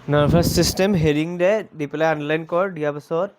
Nervous system heading দে দি পেলাই underline কৰ দিয়াৰ পাছত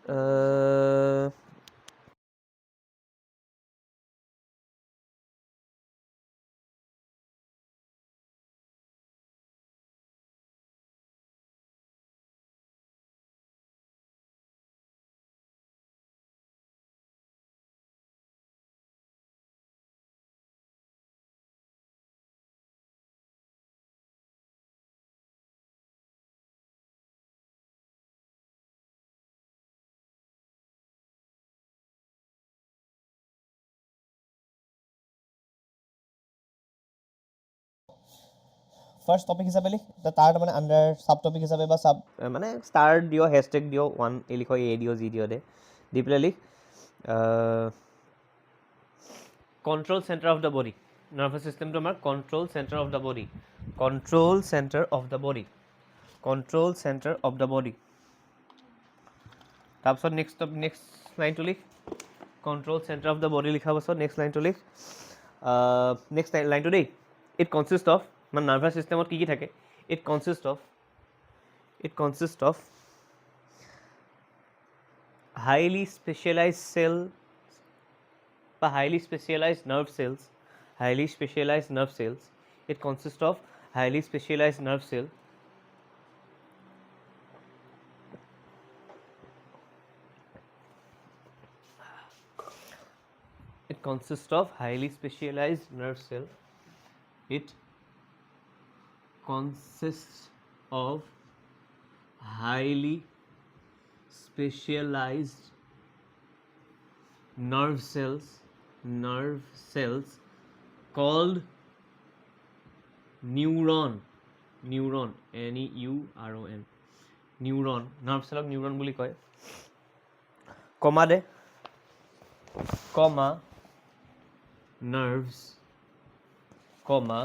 ফাৰ্ষ্ট টপিক হিচাপে লিখ তাৰ মানে আণ্ডাৰ চাব টপিক হিচাপে বা চাব মানে ষ্টাৰ দিয় হেছটেগ দিয় ওৱান এই লিখ এ দিয় জি দিয় দে দি পেলাই লিখ control centre of the body nervous ছিষ্টেমটো আমাৰ control centre of the body control centre of the body control centre of the body তাৰপিছত নেক্সট লাইনটো লিখ control centre of the body লিখাৰ পাছত নেক্সট লাইনটো লিখ নেক্সট লাইনটো দেই ইট কনচিষ্ট অফ মানে নাৰ্ভাছ ছিষ্টেমত কি কি থাকে it consist of highly specialized cell বা highly specialized nerve cells it consists of highly specialized nerve cell it consists of highly specialized nerve cell it consists of highly specialized nerve cells called neuron N-E-U-R-O-N neuron nerve cell neuron বুলি কয় কমা দে কমা nerves কমা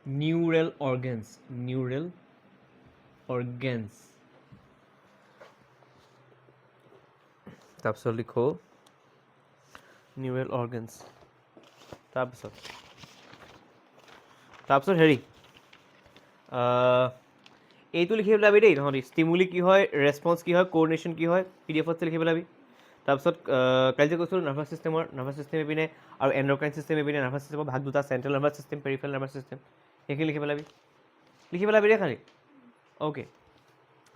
neural organs তাৰপিছত লিখো neural organs তাৰপিছত হেৰি এইটো লিখি পেলাবি দেই তহঁতি ষ্টিমুলি কি হয় ৰেছপন্স কি হয় কোঅৰ্ডিনেশ্যন কি হয় PDF লিখি পেলাবি তাৰপিছত কালি যে কৈছিলোঁ নাৰ্ভাছ ছিষ্টেম এপিনে আৰু এণ্ডক্ৰাইন ছিষ্টেম এপিনে নাৰ্ভাছ ছিষ্টেমৰ ভাগ দুটা central nervous system peripheral nervous system সেইখিনি লিখি পেলাবি দেই খালি অ'কে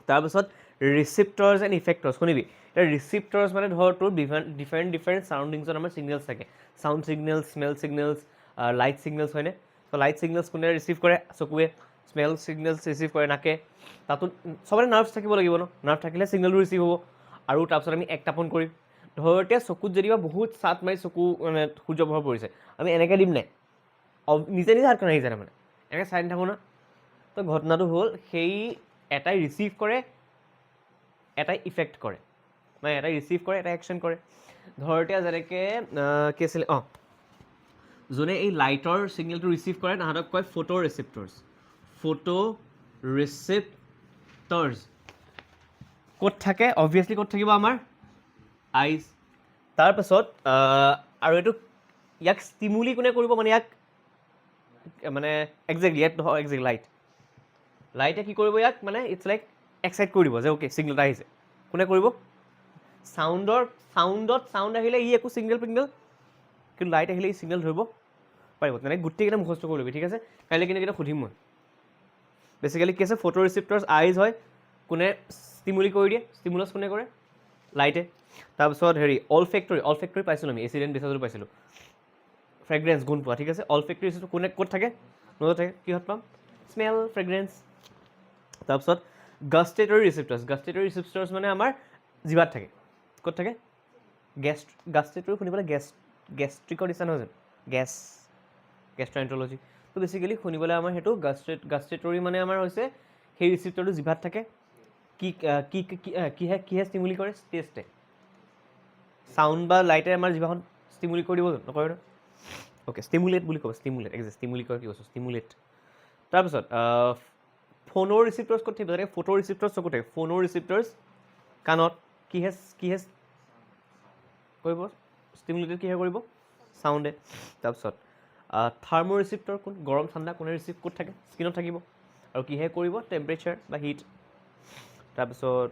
তাৰপিছত ৰিচিপ্টৰ্ছ এণ্ড ইফেক্টৰ্ছ শুনিবি এতিয়া ৰিচিপ্টৰ্ছ মানে ধৰ তোৰ ডিফাৰেণ্ট চাৰাউণ্ডিংছত আমাৰ ছিগনেলছ থাকে চাউণ্ড ছিগনেলছ স্মেল ছিগনেলছ লাইট ছিগনেলছ হয়নে তো লাইট ছিগনেলছ কোনে ৰিচিভ কৰে চকুৱে স্মেল ছিগনেলছ ৰিচিভ কৰে নাকে তাতো চবতে নাৰ্ভছ থাকিব লাগিব ন নাৰ্ভ থাকিলে ছিগনেলটো ৰিচিভ হ'ব আৰু তাৰপিছত আমি একতাপন কৰিম ধৰ এতিয়া চকুত যেনিবা বহুত চাট মাৰি চকু মানে সূৰ্য প্ৰভাৱ পৰিছে আমি এনেকৈ দিম নাই নিজে হাতখন আহি যায় তাৰমানে এনেকৈ চাই নাথাকোঁ ন তো ঘটনাটো হ'ল সেই এটাই ৰিচিভ কৰে এটাই ইফেক্ট কৰে মানে এটাই ৰিচিভ কৰে এটাই একশ্যন কৰে ধৰ এতিয়া যেনেকৈ কি আছিলে যোনে এই লাইটৰ ছিগনেলটো ৰিচিভ কৰে তাহাঁতক কয় ফটো ৰিচিপ্টৰ্ছ ক'ত থাকে অবভিয়াছলি ক'ত থাকিব আমাৰ আইজ তাৰপাছত আৰু এইটো ইয়াক ষ্টিমুলি কোনে কৰিব মানে ইয়াক মানে একজেক্টলি ইয়াত নহয় একজেক্ট লাইটে কি কৰিব ইয়াক মানে ইটছ লাইক এক্সাইট কৰি দিব যে অ'কে ছিগনেল এটা আহিছে কোনে কৰিব চাউণ্ড আহিলে ই একো ছিগনেল কিন্তু লাইট আহিলে ই ছিগনেল ধৰিব পাৰিব তেনেকৈ গোটেইকেইটা মুখস্থ কৰি ল'বি ঠিক আছে কাইলৈ কিন্তু সুধিম মই বেচিকেলি কি আছে ফটো ৰিচিপ্টৰ্ছ আইজ হয় কোনে ষ্টিমুলি কৰি দিয়ে ষ্টিমুলাছ কোনে কৰে লাইটে তাৰপিছত হেৰি অলফেক্টৰী পাইছিলোঁ আমি এচিডেণ্ট বেছাজতো পাইছিলোঁ ফ্ৰেগ্ৰেঞ্চ গুণ পোৱা ঠিক আছে অলফেক্টৰী কোনে ক'ত থাকে নজত থাকে কিহত পাম স্মেল ফ্ৰেগ্ৰেঞ্চ তাৰপিছত গাষ্টেটৰী ৰিচিপ্টৰ্ছ মানে আমাৰ জিভাত থাকে ক'ত থাকে গাষ্টেটৰী শুনিবলৈ গেষ্ট্ৰিকৰ নিচিনা নহয় জানো গেষ্ট্ৰএণ্ট্ৰলজি তো বেচিকেলি শুনিবলৈ আমাৰ সেইটো গাষ্টেটৰী মানে আমাৰ হৈছে সেই ৰিচিপ্টৰটো জিভাত থাকে কিহে ষ্টিমুলি কৰে টেষ্টে চাউণ্ড বা লাইটে আমাৰ জিভাখন ষ্টিমুলেট কৰি দিব নকৰে ন অ'কে ষ্টিমুলেট বুলি ক'ব ষ্টিমুলেট কৰে কি কৈছোঁ ষ্টিমুলেট তাৰপিছত ফোনৰ ৰিচিপ্টৰ্ছ ক'ত থাকিব যেনেকৈ ফটো ৰিচিপ্টৰ্ছ চকুত থাকে ফোনৰ ৰিচিপ্টৰ্ছ কাণত কিহে কৰিব ষ্টিমুলেটেড কিহে কৰিব চাউণ্ডে তাৰপিছত থাৰ্মো ৰিচিপ্টৰ কোন গৰম ঠাণ্ডা কোনে ৰিচিভ ক'ত থাকে স্কিনত থাকিব আৰু কিহে কৰিব টেম্পাৰেচাৰ বা হিট তাৰপিছত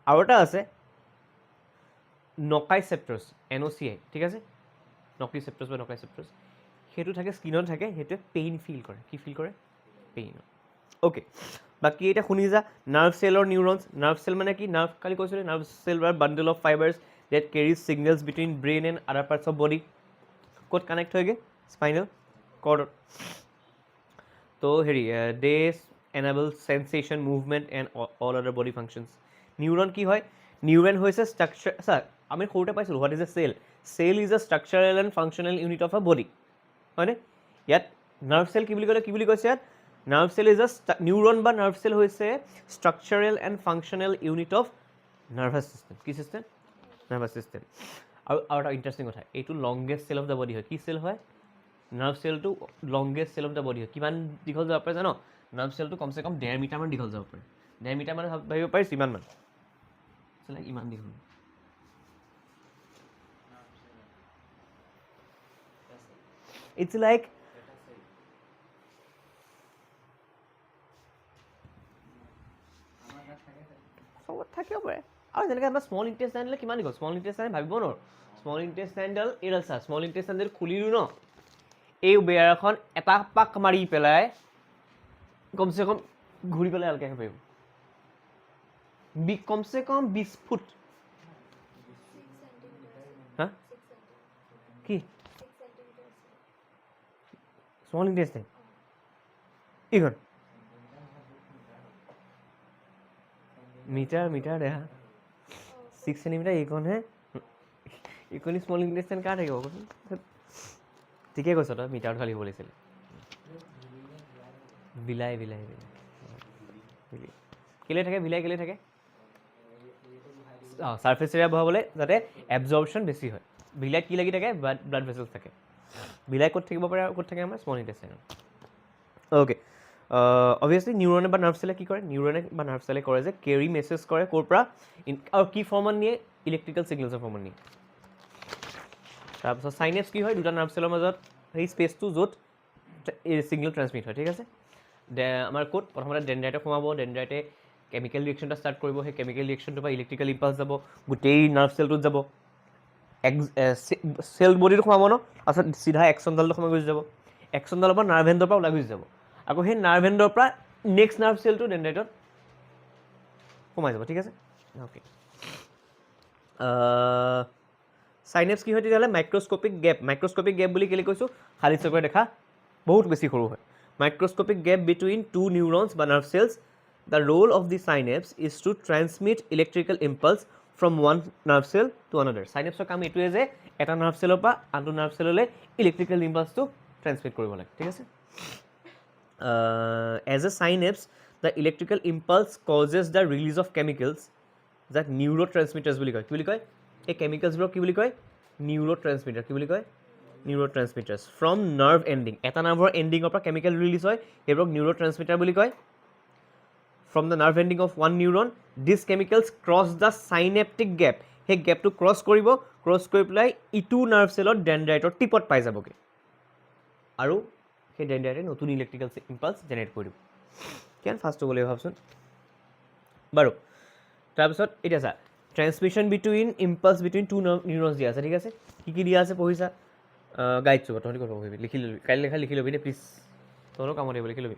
আৰু এটা আছে নকাইচেপ্টাৰ্ছ NOCI ঠিক আছে নকিচেপ্টাৰ্ছ বা নকাইচেপ্টাৰ্ছ সেইটো থাকে স্কিনত থাকে সেইটোৱে পেইন ফিল কৰে কি ফিল কৰে পেইন অ'কে বাকী এতিয়া শুনি যা নাৰ্ভ চেলৰ নিউৰনছ নাৰ্ভ চেল মানে কি নাৰ্ভ কালি কৈছিলোঁ নাৰ্ভ চেল বা bundle of fibres that carries signals between brain and other parts of body ক'ত কানেক্ট হয়গৈ স্পাইনেল কৰ্ডত তো হেৰি they enable sensation movement and all other body functions neuron কি হয় নিউৰন হৈছে ষ্ট্ৰাকচাৰ চাৰ আমি সৰুতে পাইছিলোঁ what is a cell cell is a structural and functional unit of a body হয়নে ইয়াত নাৰ্ভ চেল কি বুলি ক'লে কি বুলি কৈছে ইয়াত nerve cell is a neuron বা নাৰ্ভ চেল হৈছে structural and functional unit of nervous system কি ছিষ্টেম নাৰ্ভাছ ছিষ্টেম আৰু এটা ইণ্টাৰেষ্টিং কথা এইটো longest cell of the body হয় কি চেল হয় নাৰ্ভ চেলটো longest cell of the body হয় কিমান দীঘল যাব পাৰে জানো নাৰ্ভ চেলটো কমচে কম 1.5 মিটাৰমান দীঘল যাব পাৰে 1.5 মিটাৰ মানে ভাবিব পাৰিছোঁ ইমানমান ইমান দীঘল it's like চবত থাকিব পাৰে আৰু যেনেকৈ আমাৰ স্মল ইণ্টেষ্টাইনডাল কিমান দীঘল স্মল ইণ্টেষ্টাইন ভাবিব নোৱাৰোঁ স্মল ইণ্টেষ্টাইনডাল এইডাল চা স্মল ইণ্টেষ্টাইনডাল খুলিলোঁ ন এই বেয়াৰখন এটা পাক মাৰি পেলাই কমচে কম ঘূৰি পেলাই এলকে আহিব পাৰিব কমচে কম 20 ফুট হা কি স্মল ইণ্টেষ্টাইন এইখন মিটাৰ দেখা 6 সেণ্টিমিটাৰ এইখনহে এইখনি স্মল ইণ্টেষ্টাইন কাৰ থাকিব কচোন ঠিকে কৈছ তই মিটাৰত খালি হ'ব লাগিছিলে বিলাই কেলে থাকে বিলাই কেলে থাকে ছাৰ্ফেচ এৰিয়া বঢ়াবলৈ যাতে এবজৰ্পশ্যন বেছি হয় বিলাই কি লাগি থাকে ব্লাড ভেচেলছ থাকে বিলাই ক'ত থাকিব পাৰে ক'ত থাকে আমাৰ স্মল ইণ্টেষ্টাইনত অ'কে অবভিয়াছলি নিউৰনে বা নাৰ্ভ চেলে কি কৰে নিউৰনে বা নাৰ্ভ চেলে কৰে যে কেৰি মেছেজ কৰে ক'ৰ পৰা আৰু কি ফৰ্মত নিয়ে ইলেক্ট্ৰিকেল ছিগনেলছৰ ফৰ্মত নিয়ে তাৰপিছত চাইনেপছ কি হয় দুটা নাৰ্ভ চেলৰ মাজত সেই স্পেচটো য'ত ছিগনেল ট্ৰেন্সমিট হয় ঠিক আছে আমাৰ ক'ত প্ৰথমতে ডেনড্ৰাইটে সোমাব ডেনড্ৰাইটে কেমিকেল ৰিয়েকশ্যন এটা ষ্টাৰ্ট কৰিব সেই কেমিকেল ৰিয়েকশ্যনটোৰ পৰা ইলেক্ট্ৰিকেল ইম্পালছ যাব গোটেই নাৰ্ভ চেলটোত যাব চেল বডিটো সোমাব ন তাৰপিছত চিধা এক্সনডালটো সোমাই গুচি যাব এক্সনডালৰ পৰা নাৰ্ভ এণ্ডৰ পৰা ওলাই গুচি যাব আকৌ সেই নাৰ্ভ এণ্ডৰ পৰা নেক্সট নাৰ্ভ চেলটো ডেনড্ৰাইটত সোমাই যাব ঠিক আছে অ'কে চাইনেপছ কি হয় তেতিয়াহ'লে মাইক্ৰস্কোপিক গেপ বুলি কেলৈ কৈছোঁ খালী চকুৰে দেখা বহুত বেছি সৰু হয় microscopic gap between two neurons বা nerve cells the role of the synapse is to transmit electrical impulse from one nerve cell to another চাইনেপছৰ কাম এইটোৱে যে এটা নাৰ্ভ চেলৰ পৰা আনটো নাৰ্ভ চেললৈ ইলেক্ট্ৰিকেল ইম্পালছটো ট্ৰেন্সমিট কৰিব লাগে ঠিক আছে as a synapse the electrical impulse causes the release of chemicals যাক নিউৰো ট্ৰেন্সমিটাৰ্ছ বুলি কয় কি বুলি কয় এই কেমিকেলছবোৰক কি বুলি কয় নিউৰো ট্ৰেন্সমিটাৰ কি বুলি কয় নিউৰো ট্ৰেন্সমিটাৰ্ছ ফ্ৰম নাৰ্ভ এণ্ডিং এটা নাৰ্ভৰ এণ্ডিঙৰ পৰা কেমিকেল ৰিলিজ হয় সেইবোৰক নিউৰো ট্ৰেন্সমিটাৰ বুলি কয় from the nerve ending of one neuron this chemicals cross the synaptic gap সেই গেপটো ক্ৰছ কৰি পেলাই ইটো নাৰ্ভ চেলত ডেনড্ৰাইটৰ টিপত পাই যাবগৈ আৰু সেই ডেনড্ৰাইটে নতুন ইলেক্ট্ৰিকেল ইম্পালছ জেনেৰেট কৰি দিব কিমান ফাষ্ট হ'ব লাগিব ভাবচোন বাৰু তাৰপিছত এতিয়া চা ট্ৰেন্সমিশ্যন ইম্পালছ বিটুইন টু নিউৰনছ দিয়া আছে ঠিক আছে কি দিয়া আছে পঢ়িছা গাইড চুবা তহঁতি কথা পঢ়িবি লিখি ল'বি কাইলৈ লিখি ল'বি দেই প্লিজ তহঁতৰ কামত আহিব লিখি ল'বি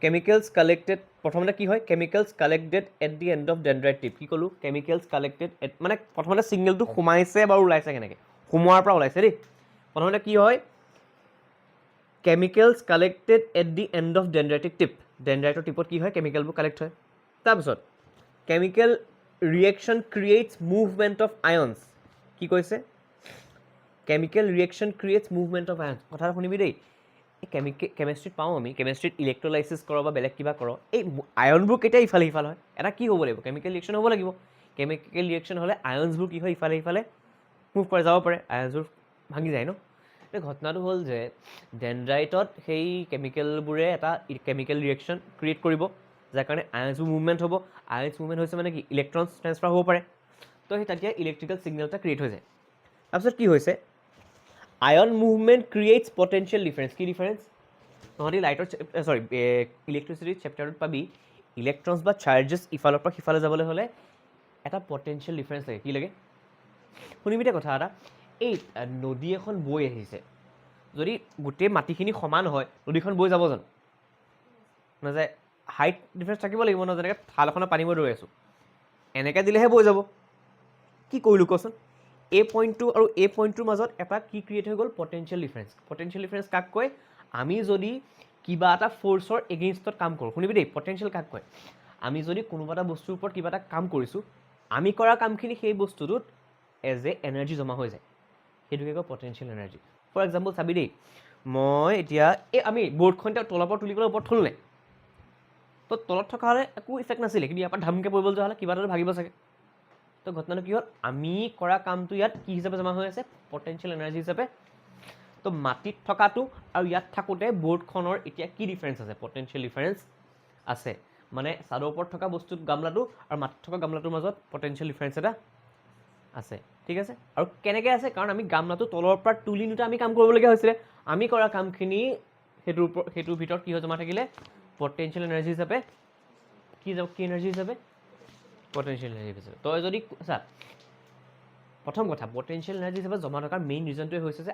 কেমিকেলছ কালেক্টেড প্ৰথমতে কি হয় chemicals collected at the end of dendrite tip কি ক'লোঁ কেমিকেলছ কালেক্টেড এট মানে প্ৰথমতে ছিগনেলটো সোমাইছে বাৰু ওলাইছে কেনেকৈ সোমোৱাৰ পৰা ওলাইছে দেই প্ৰথমতে কি হয় chemicals collected at the end of dendritic tip ডেনড্ৰাইটৰ টিপত কি হয় কেমিকেলবোৰ কালেক্ট হয় তাৰপিছত chemical reaction creates movement of ions কি কৈছে chemical reaction creates movement of ions কথা শুনিবি দেই এই কেমেষ্ট্ৰিত পাওঁ আমি কেমেষ্ট্ৰিত ইলেক্ট্ৰলাইচিছ কৰক বা বেলেগ কিবা কৰক এই আয়নবোৰ কেতিয়া ইফালে সিফালে হয় এটা কি হ'ব লাগিব কেমিকেল ৰিয়েকশ্যন হ'ব লাগিব কেমিকেল ৰিয়েকশ্যন হ'লে আয়নছবোৰ কি হয় ইফালে সিফালে মুভ কৰে যাব পাৰে আয়নছবোৰ ভাঙি যায় ন এই ঘটনাটো হ'ল যে ডেনড্ৰাইটত সেই কেমিকেলবোৰে এটা কেমিকেল ৰিয়েকশ্যন ক্ৰিয়েট কৰিব যাৰ কাৰণে আয়নছবোৰ মুভমেণ্ট হ'ব আয়নছ মুভমেণ্ট হৈছে মানে কি ইলেক্ট্ৰনছ ট্ৰেন্সফাৰ হ'ব পাৰে তো সেই তেতিয়া ইলেক্ট্ৰিকেল ছিগনেল এটা ক্ৰিয়েট হৈ যায় তাৰপিছত কি হৈছে আয়ন মুভমেণ্ট ক্ৰিয়েটছ পটেঞ্চিয়েল ডিফাৰেঞ্চ কি ডিফাৰেঞ্চ তহঁতি লাইটৰ চৰি ইলেক্ট্ৰিচিটিৰ চেপ্টাৰটোত পাবি ইলেক্ট্ৰনছ বা চাৰ্জেছ ইফালৰ পৰা সিফালে যাবলৈ হ'লে এটা পটেঞ্চিয়েল ডিফাৰেঞ্চ লাগে কি লাগে শুনিবি এতিয়া কথা এটা এই নদী এখন বৈ আহিছে যদি গোটেই মাটিখিনি সমান হয় নদীখন বৈ যাব জানো নাযায় হাইট ডিফাৰেঞ্চ থাকিব লাগিব ন যেনেকৈ থাল এখনত পানী মই দৌৰি আছোঁ এনেকৈ দিলেহে বৈ যাব কি কৰিলোঁ কচোন এই পইণ্টটো আৰু এই পইণ্টটোৰ মাজত এটা কি ক্ৰিয়েট হৈ গ'ল পটেঞ্চিয়েল ডিফাৰেঞ্চ কাক কয় আমি যদি কিবা এটা ফ'ৰ্চৰ এগেইনষ্টত কাম কৰোঁ শুনিবি দেই পটেঞ্চিয়েল কাক কয় আমি যদি কোনোবা এটা বস্তুৰ ওপৰত কিবা এটা কাম কৰিছোঁ আমি কৰা কামখিনি সেই বস্তুটোত এজ এ এনাৰ্জি জমা হৈ যায় সেইটোকে কয় পটেঞ্চিয়েল এনাৰ্জি ফৰ এক্সাম্পল চাবি দেই মই এতিয়া এই আমি বৰ্ডখন এতিয়া তলৰ পৰা তুলি পেলাই ওপৰত থ'লোঁ নে তো তলত থকা হ'লে একো ইফেক্ট নাছিলে কিন্তু ইয়াৰ পৰা ধামকৈ পৰিবলৈ যোৱা হ'লে কিবা এটা ভাগিব চাগে তো ঘটনাটো কি হ'ল আমি কৰা কামটো ইয়াত কি হিচাপে জমা হৈ আছে পটেঞ্চিয়েল এনাৰ্জি হিচাপে তো মাটিত থকাটো আৰু ইয়াত থাকোঁতে বৰ্ডখনৰ এতিয়া কি ডিফাৰেঞ্চ আছে পটেঞ্চিয়েল ডিফাৰেঞ্চ আছে মানে ছাদৰ ওপৰত থকা বস্তুত গামলাটো আৰু মাটিত থকা গামলাটোৰ মাজত পটেঞ্চিয়েল ডিফাৰেঞ্চ এটা আছে ঠিক আছে আৰু কেনেকৈ আছে কাৰণ আমি গামলাটো তলৰ পৰা তুলি নিওঁতে আমি কাম কৰিবলগীয়া হৈছিলে আমি কৰা কামখিনি সেইটোৰ ভিতৰত কি হৈ জমা থাকিলে পটেঞ্চিয়েল এনাৰ্জি হিচাপে কি এনাৰ্জি হিচাপে পটেঞ্চিয়েল এনাৰ্জি হিচাপে তই যদি চা প্ৰথম কথা পটেঞ্চিয়েল এনাৰ্জি হিচাপে জমা থকাৰ মেইন ৰিজনটোৱে হৈছে যে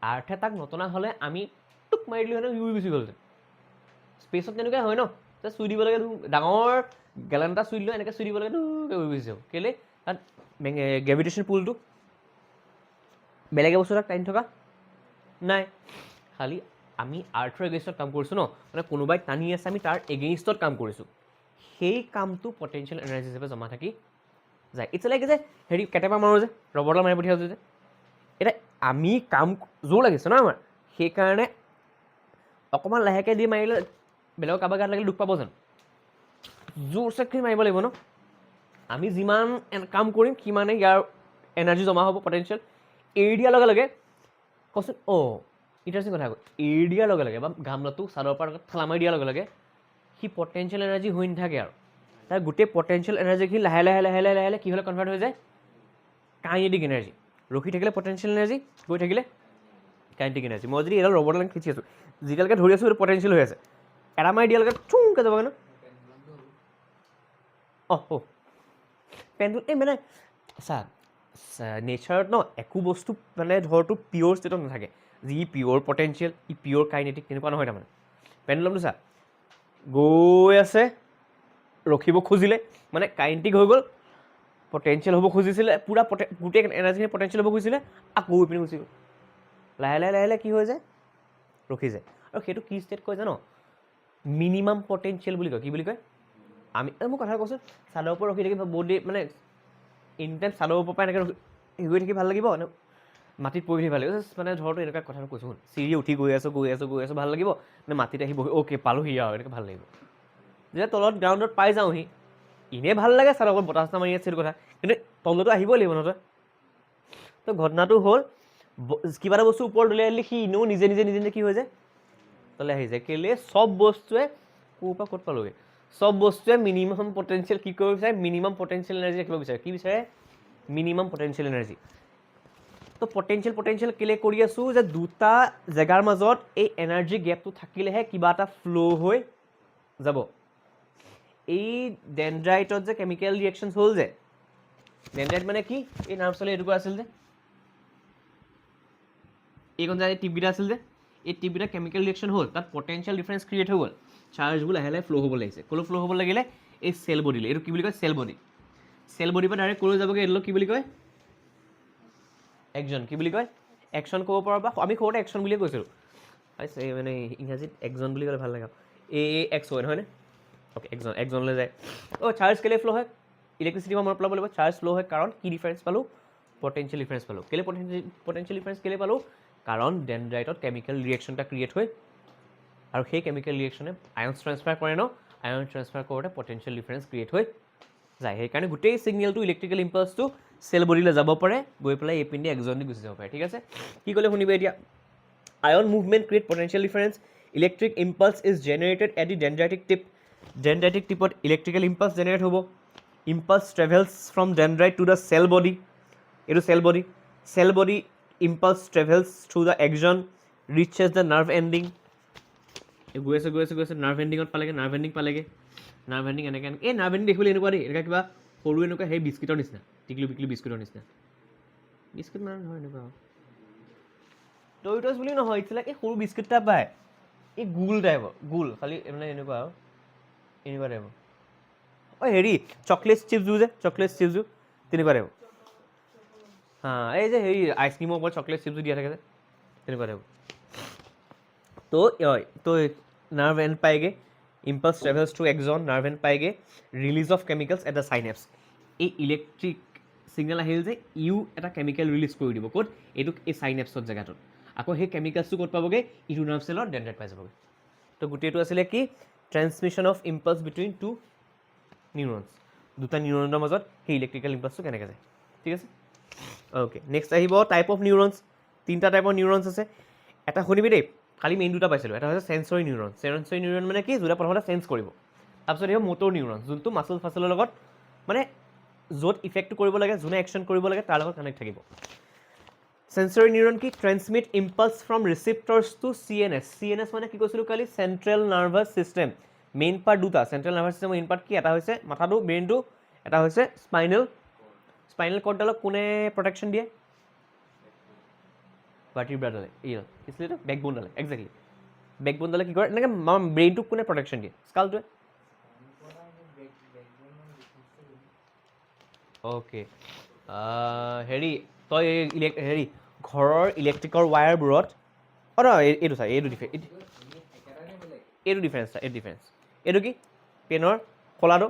আৰ্থে তাক নটনা হ'লে আমি টুক মাৰি দিলোঁ হেঁতেন উৰি গুচি গ'লহেঁতেন স্পেচত তেনেকুৱাই হয় ন যে চুই দিব লাগে ডাঙৰ গেলেন এটা চুই দিলোঁ এনেকৈ চুই দিব লাগে দুকৈ উৰি গুচি যাব কেলৈ তাত গ্ৰেভিটেশ্যন পুলটো বেলেগে বস্তু তাক টানি থকা নাই খালি আমি আৰ্থৰ এগেইনষ্টত কাম কৰিছোঁ ন মানে কোনোবাই টানি আছে আমি তাৰ এগেইনষ্টত কাম কৰিছোঁ সেই কামটো পটেঞ্চিয়েল এনাৰ্জি হিচাপে জমা থাকি যায় ইটছ লাইক যে হেৰি কেটেপা মাৰোঁ যে ৰবৰডাল মাৰি পঠিয়াইছোঁ যে এতিয়া আমি কাম জোৰ লাগিছে ন আমাৰ সেইকাৰণে অকণমান লাহেকৈ দি মাৰিলে বেলেগৰ কাৰোবাৰ গাত লাগিলে দুখ পাব জানো জোৰ চেকখিনি মাৰিব লাগিব ন আমি যিমান কাম কৰিম সিমানে ইয়াৰ এনাৰ্জি জমা হ'ব পটেঞ্চিয়েল এৰি দিয়াৰ লগে লগে কচোন ইণ্টাৰেষ্টিং কথা এৰি দিয়াৰ লগে লগে বা গামলাটো ছাদৰ পৰা ঠেলা মাৰি দিয়াৰ লগে লগে সি পটেঞ্চিয়েল এনাৰ্জি হৈ নাথাকে আৰু তাৰ গোটেই পটেঞ্চিয়েল এনাৰ্জিখিনি লাহে লাহে কি হ'লে কনভাৰ্ট হৈ যায় কাইনেটিক এনাৰ্জি ৰখি থাকিলে পটেঞ্চিয়েল এনাৰ্জি গৈ থাকিলে কাইনেটিক এনাৰ্জি মই যদি এডাল ৰবৰডাল খিচি আছোঁ যেতিয়ালৈকে ধৰি আছোঁ সেইটো পটেঞ্চিয়েল হৈ আছে এটা মাৰি দিয়াৰ লগে চুংকৈ যাবগৈ ন পেণ্ডুল এই মানে চা নেচাৰত ন একো বস্তু মানে ধৰটো পিয়'ৰ ষ্টেটত নাথাকে যি পিয়'ৰ পটেঞ্চিয়েল ই পিয়'ৰ কাইনেটিক তেনেকুৱা নহয় তাৰমানে পেণ্ডুলামটো চা গৈ আছে ৰখিব খুজিলে মানে কাইনেটিক হৈ গ'ল পটেঞ্চিয়েল হ'ব খুজিছিলে পূৰা গোটেই এনাৰ্জিখিনি পটেঞ্চিয়েল হ'ব খুজিছিলে আকৌ গৈ পিনে গুচি গ'ল লাহে লাহে কি হৈ যায় ৰখি যায় আৰু সেইটো কি ষ্টেট কয় জানো মিনিমাম পটেঞ্চিয়েল বুলি কয় কি বুলি কয় আমি মোক কথা কৈছোঁ ছাদৰ ওপৰত ৰখি থাকি বহুত দেৰি মানে এনি টাইম ছাদৰ ওপৰৰ পৰা এনেকৈ গৈ থাকি ভাল লাগিব নে মাটিত পৰি থাকি ভাল লাগিব মানে ধৰতো এনেকুৱা কথাটো কৈছোঁ শুন চিৰি উঠি গৈ আছোঁ ভাল লাগিব নে মাটিত আহি বহি অ'কে পালোহি আৰু এনেকৈ ভাল লাগিব যেতিয়া তলত গ্ৰাউণ্ডত পাই যাওঁহি এনেই ভাল লাগে ছাদৰ ওপৰত বতাহ মাৰি আছে সেইটো কথা কিন্তু তলতো আহিবই লাগিব নহয় তো ঘটনাটো হ'ল কিবা এটা বস্তু ওপৰত দলিয়াই দিলে সি এনেও নিজে কি হৈ যায় তলে আহি যায় কেলৈ চব বস্তুৱে ক'ৰ পৰা ক'ত পালোগৈ চব বস্তুৱে মিনিমাম পটেঞ্চিয়েল কি কৰিব বিচাৰে মিনিমাম পটেঞ্চিয়েল এনাৰ্জি ৰাখিব বিচাৰে কি বিচাৰে মিনিমাম পটেঞ্চিয়েল এনাৰ্জি তো পটেঞ্চিয়েল কেলৈ কৰি আছোঁ যে দুটা জেগাৰ মাজত এই এনাৰ্জি গেপটো থাকিলেহে কিবা এটা ফ্ল' হৈ যাব এই ডেনড্ৰাইটত যে কেমিকেল ৰিয়েকশ্যনছ হ'ল যে ডেনড্ৰাইট মানে কি এই নাৰ্ভ চেল এইটুকুৰা আছিল যে এইখন যে টিপকেইটা আছিল যে এই টিপকেইটা কেমিকেল ৰিয়েকশ্যন হ'ল তাত পটেঞ্চিয়েল ডিফাৰেঞ্চ ক্ৰিয়েট হৈ গ'ল চাৰ্জবোৰ লাহে লাহে ফ্ল' হ'ব লাগিছে ক'লৈ ফ্ল' হ'ব লাগিলে এই চেল বডিলৈ এইটো কি বুলি কয় চেল বডিৰ পৰা ডাইৰেক্ট ক'লৈ যাবগৈ এইটো কি বুলি কয় একজন কি বুলি কয় একশ্যন ক'ব পাৰোঁ বা আমি সৰুতে একশ্যন বুলিয়ে কৈছিলোঁ মানে ইংৰাজীত একজন বুলি ক'লে ভাল লাগে এক্স হয় নহয়নে অ'কে একজনলৈ যায় চাৰ্জ কেলৈ ফ্ল' হয় ইলেক্ট্ৰিচিটিৰ পৰা মনত পেলাব লাগিব চাৰ্জ ফ্ল' হয় কাৰণ কি ডিফাৰেঞ্চ পালোঁ পটেঞ্চিয়েল ডিফাৰেঞ্চ পালোঁ কেলৈ পটেঞ্চিয়েল ডিফাৰেঞ্চ কেলৈ পালোঁ কাৰণ ডেনড্ৰাইটত কেমিকেল ৰিয়েকশ্যন এটা ক্ৰিয়েট হয় আৰু সেই কেমিকেল ৰিয়েকশ্যনে আয়নছ ট্ৰান্সফাৰ কৰে ন আয়ন ট্ৰান্সফাৰ কৰোঁতে পটেঞ্চিয়েল ডিফাৰেঞ্চ ক্ৰিয়েট হৈ যায় সেইকাৰণে গোটেই ছিগনেলটো ইলেক্ট্ৰিকেল ইম্পালছটো চেল বডিলৈ যাব পাৰে গৈ পেলাই এই পিনে একজন দি গুচি যাব পাৰে ঠিক আছে কি ক'লে শুনিবি এতিয়া ion movement create potential difference electric impulse is generated at the dendritic টিপত ইলেক্ট্ৰিকেল ইম্পালছ জেনেৰেট হ'ব impulse travels from dendrite to the cell body, এইটো cell body, cell body impulse travels through the axon, reaches the nerve ending, গৈ আছে nerve এণ্ডিঙত পালেগৈ, nerve ending পালেগৈ, nerve ending এনেকৈ এই নাৰ্ভ এণ্ডিং দেখিবলৈ এনেকুৱা দেই, এনেকুৱা কিবা সৰু এনেকুৱা সেই বিস্কিটৰ নিচিনা, টিকলি বিকলি বিস্কুটৰ নিচিনা, বিস্কুট মানে নহয় এনেকুৱা ডৰিটছ বুলি নহয়, ইটছ লাইক এই সৰু বিস্কুট এটা পায়, এই গোল টাইপৰ, গোল খালি মানে এনেকুৱা আৰু এনেকুৱা টাইপৰ, অঁ হেৰি চকলেট চিপছবোৰ যে চকলেট চিপছবোৰ তেনেকুৱা টাইপৰ, এই যে হেৰি আইচক্ৰীমৰ ওপৰত চকলেট চিপছবোৰ দিয়া থাকে যে তেনেকুৱা টাইপৰ। তো নাৰ্ভ এণ্ড পায়গৈ, impulse travels through axon, nerve end পায়গৈ, release of chemicals at the synapse, এই ইলেক্ট্ৰিক ছিগনেল আহিল যে ইউ এটা কেমিকেল ৰিলিজ কৰি দিব ক'ত, এইটো এই চাইনেপছৰ জেগাটোত, আকৌ সেই কেমিকেলছটো ক'ত পাবগৈ, ইটো নাৰ্ভ চেলৰ ডেনড্ৰাইট পাই যাবগৈ। তো গোটেইটো আছিলে কি, ট্ৰেন্সমিশ্যন অফ ইম্পালছ বিটুইন টু নিউৰনছ, দুটা নিউৰনৰ মাজত সেই ইলেক্ট্ৰিকেল ইম্পালছটো কেনেকৈ যায়, ঠিক আছে। অ'কে, নেক্সট আহিব টাইপ অফ নিউৰনছ, তিনিটা টাইপৰ নিউৰনছ আছে, এটা শুনিবি দেই, খালি মেইন দুটা পাইছিলোঁ, এটা হৈছে চেঞ্চৰী নিউৰন, চেঞ্চৰী নিউৰন মানে কি, যোনে প্ৰথমতে চেঞ্চ কৰিব, তাৰপিছত আহিব মটৰ নিউৰন, যোনটো মাচল ফাচলৰ লগত মানে য'ত ইফেক্টটো কৰিব লাগে, যোনে একশ্যন কৰিব লাগে তাৰ লগত কানেক্ট থাকিব। চেঞ্চৰী নিউৰন কি, transmit impulse from receptors to CNS, CNS মানে কি কৈছিলোঁ কালি, central nervous system, main part দুটা, চেণ্ট্ৰেল নাৰ্ভাছ ছিষ্টেমৰ মেইন পাৰ্ট কি, এটা হৈছে মাথাটো ব্ৰেইনটো, এটা হৈছে স্পাইনেল কৰ্ডডালক কোনে প্ৰটেকশ্যন দিয়ে, ভাৰ্টিব্ৰাডালে, এইডাল কি আছিলে এইটো, বেকবোনডালে, এক্সেক্টলি বেকবোনডালে কি কৰে, এনেকৈ ব্ৰেইনটোক কোনে প্ৰটেকশ্যন দিয়ে, স্কালটোৱে। অ'কে, হেৰি তই হেৰি ঘৰৰ ইলেক্ট্ৰিকৰ ৱায়াৰবোৰত, অঁ নহয় এইটো চাই, এইটো ডিফাৰেঞ্চ, এইটো কি পেনৰ কলাটো,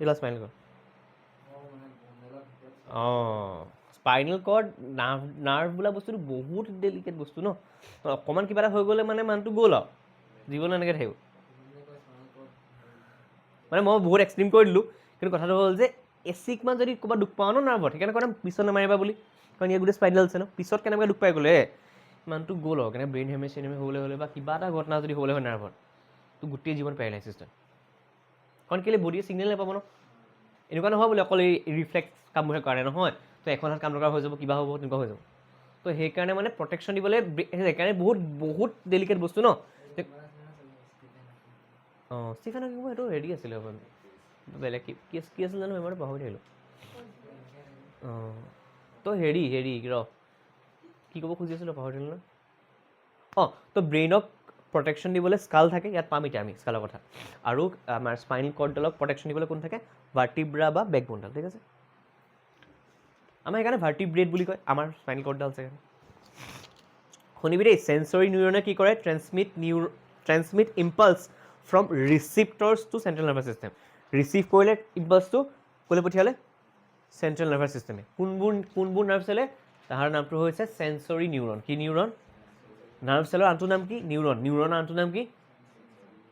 এইটো স্পাইনেল কৰ্ড, অঁ স্পাইনেল কৰ্ড নাৰ্ভ বোলা বস্তুটো বহুত ডেলিকেট বস্তু ন, অকণমান কিবা এটা হৈ গ'লে মানে মানুহটো গ'ল আৰু জীৱন এনেকৈ থাকিব, মানে মই বহুত এক্সট্ৰিম কৰি দিলোঁ, কিন্তু কথাটো হ'ল যে এচিকমান যদি ক'ৰবাত দুখ পাওঁ ন নাৰ্ভত, সেইকাৰণে কয় পিছত নামাৰিবা বুলি, কাৰণ ইয়াত গোটেই স্পাইনেল আছে ন, পিছত কেনেকৈ দুখ পাই গ'লে মানুহটো গ'ল আৰু কেনেকৈ ব্ৰেইন হেমেজ হ'বলৈ হ'লে বা কিবা এটা ঘটনা যদি হ'বলৈ হয় নাৰ্ভত, তো গোটেই জীৱন পেৰালাইচিছ হয়, কাৰণ কেলৈ বডিয়ে ছিগনেল নাপাব ন, এনেকুৱা নহয় বোলে অকল এই ৰিফ্লেক্স কামবোৰহে কাৰণে নহয়, তো এখন হাত কাম নকৰা হৈ যাব, কিবা হ'ব তেনেকুৱা হৈ যাব, তো সেইকাৰণে মানে প্ৰটেকশ্যন দিবলৈ, সেইকাৰণে বহুত ডেলিকেট বস্তু ন। অঁ ষ্টিফেন হকিং এইটো হেৰি আছিলে বেলেগ কি আছিল জানো, মই পাহৰি থাকিলোঁ। অঁ তো হেৰি ৰ কি ক'ব খুজি আছিলোঁ পাহৰি থাকিলোঁ ন। অঁ তো ব্ৰেইনক প্ৰটেকশ্যন দিবলৈ স্কাল থাকে, ইয়াত পাম এতিয়া আমি স্কালৰ কথা, আৰু আমাৰ স্পাইনেল কৰ্ডডালক প্ৰটেকশ্যন দিবলৈ কোন থাকে, ভাৰ্টিব্ৰা বা বেকবোনডাল, ঠিক আছে। আমাৰ সেইকাৰণে ভাৰ্টিব্ৰেট বুলি কয়, আমাৰ স্পাইনেল কৰ্ডডাল আছে সেইকাৰণে। শুনিবি দেই, চেঞ্চৰী নিউৰনে কি কৰে, transmit impulse from receptors to central nervous system, receive কৰিলে ইম্পালছটো ক'লৈ পঠিয়ালে, চেণ্ট্ৰেল নাৰ্ভাছ ছিষ্টেমে, কোনবোৰ নাৰ্ভ চেলে, তাহাৰ নামটো হৈছে চেঞ্চৰী নিউৰন, কি নিউৰন, নাৰ্ভ চেলৰ আনটো নাম কি, নিউৰনৰ আনটো নাম কি,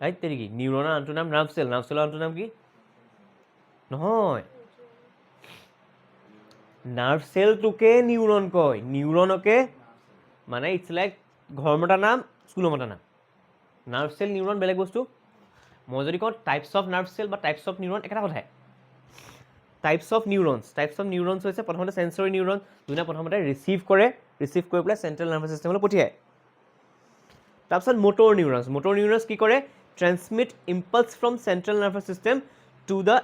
ৰাইট তেৰি কি, নিউৰনৰ আনটো নাম নাৰ্ভ চেলৰ আনটো নাম কি, নহয় নাৰ্ভ চেলটোকে নিউৰন কয়, নিউৰনকে মানে ইটছ লাইক ঘৰ মতা নাম, স্কুলৰ মতা নাম, নাৰ্ভ চেল নিউৰন বেলেগ বস্তু। মই যদি কওঁ টাইপছ অফ নাৰ্ভ চেল বা টাইপছ অফ নিউৰন একেটা কথাই, টাইপছ অফ নিউৰনছ হৈছে প্ৰথমতে চেঞ্চৰী নিউৰন, যোনে প্ৰথমতে ৰিচিভ কৰি পেলাই চেণ্ট্ৰেল নাৰ্ভাছ ছিষ্টেমলৈ পঠিয়ায়। তাৰপিছত মটৰ নিউৰনছ কি কৰে, transmit impulse from central nervous system to the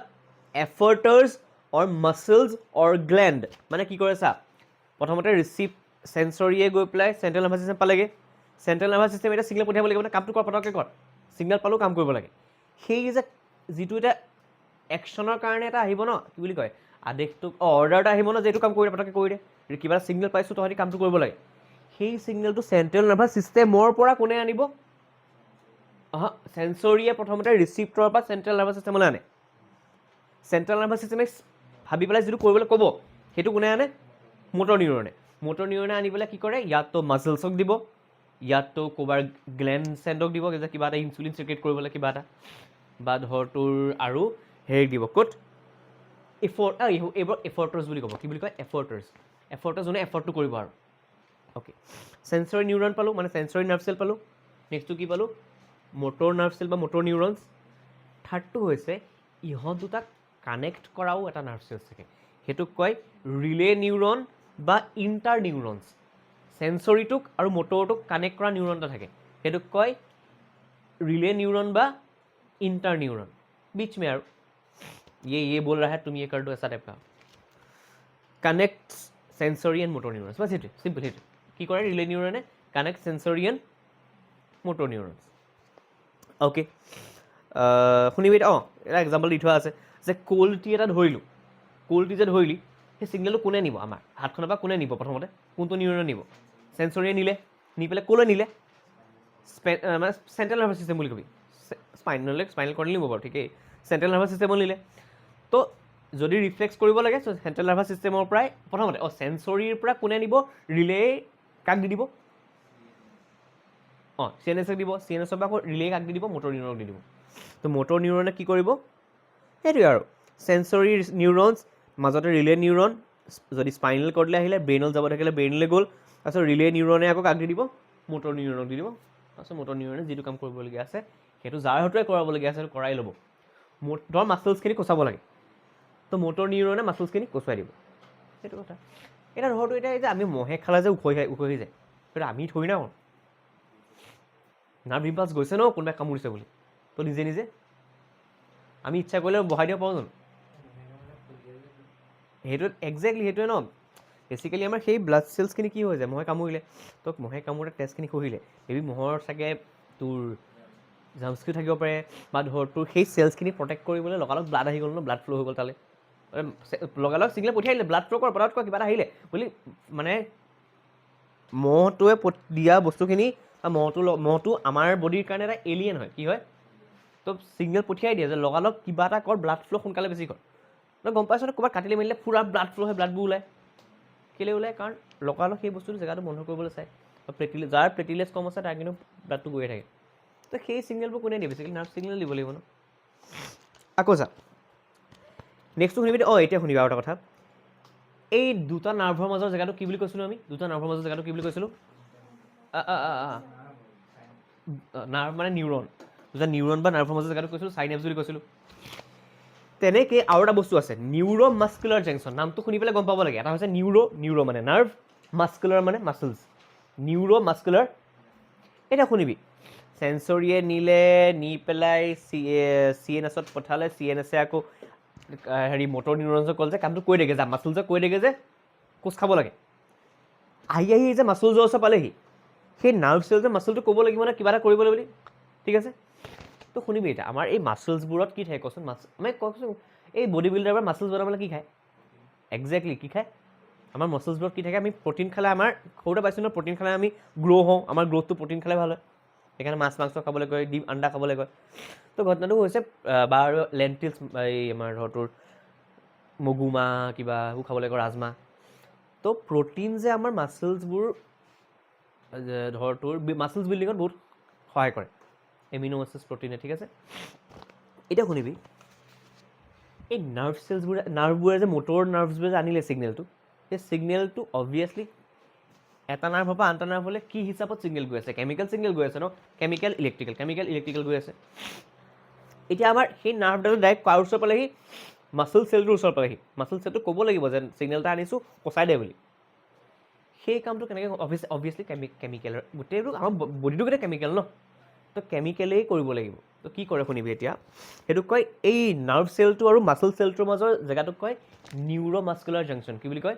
effectors or muscles or gland, মানে কি কৰে চা, প্ৰথমতে চেঞ্চৰীয়ে গৈ পেলাই চেণ্ট্ৰেল নাৰ্ভাছ ছিষ্টেম পালেগৈ, চেণ্ট্ৰেল নাৰ্ভাছ ছিষ্টেম এতিয়া ছিগনেল পঠিয়াব লাগিব, মানে কামটো পটককৈ কৰ, ছিগনেল পালেও কাম কৰিব লাগে, সেই যে যিটো এটা একশ্যনৰ কাৰণে এটা আহিব ন, কি বুলি কয় আদেশটোক, অৰ্ডাৰ এটা আহিব ন, যে এইটো কাম কৰি দে পটককৈ কৰি দে, কিবা এটা ছিগনেল পাইছোঁ তহঁতি কামটো কৰিব লাগে, সেই ছিগনেলটো চেণ্ট্ৰেল নাৰ্ভাছ ছিষ্টেমৰ পৰা কোনে আনিব, চেঞ্চৰীয়ে প্ৰথমতে ৰিচিপ্টৰৰ পৰা চেণ্ট্ৰেল নাৰ্ভাছ ছিষ্টেমলৈ আনে, চেণ্ট্ৰেল নাৰ্ভাছ ছিষ্টেমে ভাবি পেলাই যিটো কৰিবলৈ ক'ব সেইটো কোনে আনে, মটৰ নিউৰনে আনি পেলাই কি কৰে, ইয়াততো মাছলছক দিব, ইয়াততো ক'ৰবাৰ গ্লেণ্ড চেণ্ডক দিব, যে কিবা এটা ইনচুলিন চিক্ৰেট কৰিবলৈ কিবা এটা, বা ধৰ তোৰ আৰু হেৰি দিব ক'ত, এইবোৰ এফৰ্টাৰ্ছ বুলি ক'ব, কি বুলি কয় এফৰ্টাৰ্ছ যোনে এফৰ্টটো কৰিব আৰু। অ'কে, চেঞ্চৰী নিউৰন পালোঁ, মানে চেঞ্চৰী নাৰ্ভ চেল পালোঁ, নেক্সটটো কি পালোঁ, মটৰ নাৰ্ভ চেল বা মটৰ নিউৰনছ, থাৰ্ডটো হৈছে ইহঁত দুটাক কানেক্ট কৰাও এটা নাৰ্ভ চেলছ থাকে, সেইটোক কয় ৰিলে নিউৰন বা ইণ্টাৰ নিউৰনছ। চেঞ্চৰিটোক আৰু মটৰটোক কানেক্ট কৰা নিউৰন এটা থাকে, সেইটোক কয় ৰিলে নিউৰন বা इंटर न्यूरॉन। बीच में यार ये बोल रहा है तुम ये कर दो ऐसा टाइप का connect sensory and motor neurons. बस ये सिंपल ये कि करे रिले न्यूरने connect sensory and motor neurons. Okay শুনিবি অঁ এটা এক্সাম্পল দি থোৱা আছে যে কলটি এটা ধৰিলোঁ, কলটি যে ধৰিলি সেই ছিগনেলটো কোনে নিব, আমাৰ হাতখনৰ পৰা কোনে নিব, প্ৰথমতে কোনটো নিউৰনে নিব, চেঞ্চৰিয়ে নিলে, নি পেলাই ক'লৈ নিলে, মানে চেণ্ট্ৰেল নাৰ্ভাছ ছিষ্টেম বুলি কবি, স্পাইনেল কৰ্ড নিব বাৰু ঠিকেই, চেণ্ট্ৰেল নাৰ্ভাছ ছিষ্টেমত নিলে। তো যদি ৰিফ্লেক্স কৰিব লাগে চেণ্ট্ৰেল নাৰ্ভাছ ছিষ্টেমৰ পৰাই প্ৰথমতে চেঞ্চৰিৰ পৰা কোনে নিব, ৰিলে কাক দি দিব, অঁ চি এন এছক দিব, চি এন এছৰ পৰা আকৌ ৰিলে কাক দি দিব, মটৰ নিউৰনক দি দিব। তো মটৰ নিউৰনে কি কৰিব, সেইটোৱে আৰু চেঞ্চৰি নিউৰনছ মাজতে ৰিলে নিউৰন, যদি স্পাইনেল কৰ্ডলৈ আহিলে ব্ৰেইনত যাব থাকিলে ব্ৰেইনলৈ গ'ল, তাৰপিছত ৰিলে নিউৰনে আকৌ কাক দি দিব, মটৰ নিউৰনক দি দিব। তাৰপিছত মটৰ নিউৰনে যিটো কাম কৰিবলগীয়া আছে সেইটো যাৰ হতুৱাই কৰাবলগীয়া আছে সেইটো কৰাই ল'ব। ধৰ মাছলছখিনি কচাব লাগে, তো মটৰ নিউৰনে মাছলছখিনি কচুৱাই দিব, সেইটো কথা। এতিয়া ধৰতো এতিয়া এই যে আমি মহে খালে যে উখহি যায় সেইটো আমি থৰি না নাৰ্ভ ইম্পালছ গৈছে ন কোনোবাই কামুৰিছে বুলি, তো নিজে নিজে আমি ইচ্ছা কৰিলে বহাই দিব পাৰোঁ জানো, সেইটো একজেক্টলি সেইটোৱে ন। বেচিকেলি আমাৰ সেই ব্লাড চেলছখিনি কি হৈ যায় মহে কামুৰিলে, তো মহে কামোৰে তেজখিনি খহিলে, মেবি মহৰ চাগে তোৰ জাৰ্মছখিনি থাকিব পাৰে, বা ধৰ তোৰ সেই চেলছখিনি প্ৰটেক্ট কৰিবলৈ লগালগ ব্লাড আহি গ'ল ন, ব্লাড ফ্ল' হৈ গ'ল তালৈ, লগালগ ছিগনেল পঠিয়াই দিলে ব্লাড ফ্ল' কৰ পটাত কৰ কিবা এটা আহিলে বুলি, মানে মহটোৱে দিয়া বস্তুখিনি বা মহটো আমাৰ বডিৰ কাৰণে এটা এলিয়েন হয়, কি হয়, তো ছিগনেল পঠিয়াই দিয়ে যে লগালগ কিবা এটা কৰ, ব্লাড ফ্ল' সোনকালে বেছি কৰ। তই গম পাইছ ক'ৰবাত কাটিলে মেলিলে পুৰা ব্লাড ফ্ল' হয়, ব্লাডবোৰ ওলায়, কেলৈ ওলায়, কাৰণ লগালগ সেই বস্তুটো জেগাটো বন্ধ কৰিবলৈ চায়, যাৰ প্লেটিলেছ কম আছে তাৰ কিন্তু ব্লাডটো গৈয়ে থাকে। তো সেই ছিগনেলবোৰ কোনে দিয়ে, বেছিকেলি নাৰ্ভ ছিগনেল দিব লাগিব ন। আকৌ চা নেক্সটটো শুনিবি, অঁ এতিয়া শুনিবি আৰু এটা কথা, এই দুটা নাৰ্ভৰ মাজৰ জেগাটো কি বুলি কৈছিলোঁ আমি, দুটা নাৰ্ভৰ মাজৰ জেগাটো কি বুলি কৈছিলোঁ, নাৰ্ভ মানে নিউৰন, দুটা নিউৰন বা নাৰ্ভৰ মাজৰ জেগাটো কৈছিলোঁ চাইনেপছ বুলি কৈছিলোঁ। তেনেকৈ আৰু এটা বস্তু আছে নিউৰ' মাস্কুলাৰ জাংচন, নামটো শুনি পেলাই গম পাব লাগে, এটা হৈছে নিউৰ' মানে নাৰ্ভ, মাস্কুলাৰ মানে মাছলছ, নিউৰ' মাস্কুলাৰ। এতিয়া শুনিবি চেঞ্চৰিয়ে নিলে, নি পেলাই চি এন এছত পঠালে, চি এন এছে আকৌ হেৰি মটৰ নিউৰনছক ক'লে যে কামটো কৰি দেগে যা, মাছলছক কৈ দেগে যে কোচ খাব লাগে, আহি যে মাছলছৰ ওচৰত পালেহি, সেই নাৰ্ভ চেলছে মাছলটো ক'ব লাগিব নে কিবা এটা কৰিবলৈ বুলি, ঠিক আছে। তো শুনিবি এতিয়া আমাৰ এই মাছলছবোৰত কি থাকে কচোন, মানে কচোন এই বডি বিল্ডাৰৰ মাছলছ বনাবলৈ কি খায়, একজেক্টলি কি খায়, আমাৰ মাছলছবোৰত কি থাকে, আমি প্ৰটিন খালে, আমাৰ সৰুতে পাইছোঁ ন প্ৰটিন খালে আমি গ্ৰ' হওঁ, আমাৰ গ্ৰ'থটো প্ৰটিন খালে ভাল হয়, সেইকাৰণে মাছ মাংস খাবলৈ কয়, ডিম আণ্ডা খাবলৈ কয়। তো ঘটনাটো হৈছে বা আৰু লেণ্টিলছ, এই আমাৰ ধৰ তোৰ মগুমাহ কিবা সেইবোৰ খাবলৈ কয়, ৰাজমাহ। তো প্ৰটিন যে আমাৰ মাছলছবোৰ ধৰ তোৰ মাছলছ বিল্ডিঙত বহুত সহায় কৰে, এমিনো এচিডছ প্ৰটিনে, ঠিক আছে। এতিয়া শুনিবি এই নাৰ্ভ চেলছবোৰে, নাৰ্ভবোৰে যে মটৰ নাৰ্ভছবোৰে যে আনিলে ছিগনেলটো, সেই ছিগনেলটো অবভিয়াছলি এটা নাৰ্ভৰ পৰা আনটা নাৰ্ভলৈ কি হিচাপত ছিগনেল গৈ আছে, কেমিকেল ছিগনেল গৈ আছে ন, কেমিকেল ইলেক্ট্ৰিকেল গৈ আছে। এতিয়া আমাৰ সেই নাৰ্ভডাল ডাইৰেক্ট কাৰ ওচৰ পালেহি, মাছল চেলটোৰ ওচৰ পালেহি, মাছল চেলটো ক'ব লাগিব যে ছিগনেল এটা আনিছোঁ পচাই দে বুলি। সেই কামটো কেনেকৈ, অবভিয়াছলি কেমিকেলৰ, গোটেইটো আমাৰ বডিটো গোটেই কেমিকেল ন, তো কেমিকেলেই কৰিব লাগিব। তো কি কৰে শুনিবি এতিয়া, সেইটোক কয় এই নাৰ্ভ চেলটো আৰু মাছল চেলটোৰ মাজৰ জেগাটোক কয় নিউৰ' মাস্কুলাৰ জাংচন, কি বুলি কয়,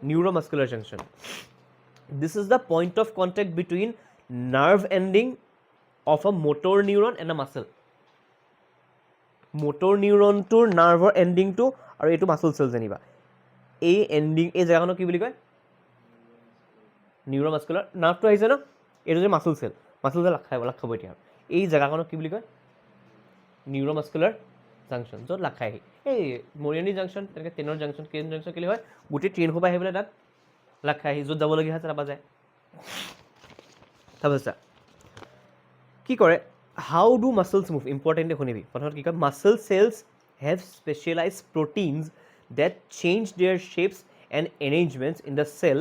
neuro' muscular junction. This is the point of contact between nerve ending of a motor neuron and আ মাছল। মটৰ নিউৰনটোৰ নাৰ্ভৰ এণ্ডিংটো আৰু এইটো মাছল চেল যেনিবা, এই এণ্ডিং, এই জেগাখনক কি বুলি কয়, নিউৰ' মাস্কুলাৰ, নাৰ্ভটো আহিছে ন, এইটো যে মাছল চেল লাগ খাব এতিয়া, এই জেগাখনক কি বুলি কয়, নিউৰ' মাস্কুলাৰ জাংচন, য'ত লাগ খাই আহি, এই মৰিয়নি জাংচন, তেনেকৈ ট্ৰেইনৰ জাংচন, কেইজন জাংচন কেলৈ হয়, গোটেই ট্ৰেইন সোপা আহি পেলাই তাত লাগ খাই আহি য'ত যাবলগীয়া হয় তাৰপৰা যায়। তাৰপিছত কি কৰে, how do muscles move, importantly শুনিবি, প্ৰথমত কি কয়, muscle cells have specialise proteins that change their shapes and arrangements in the cell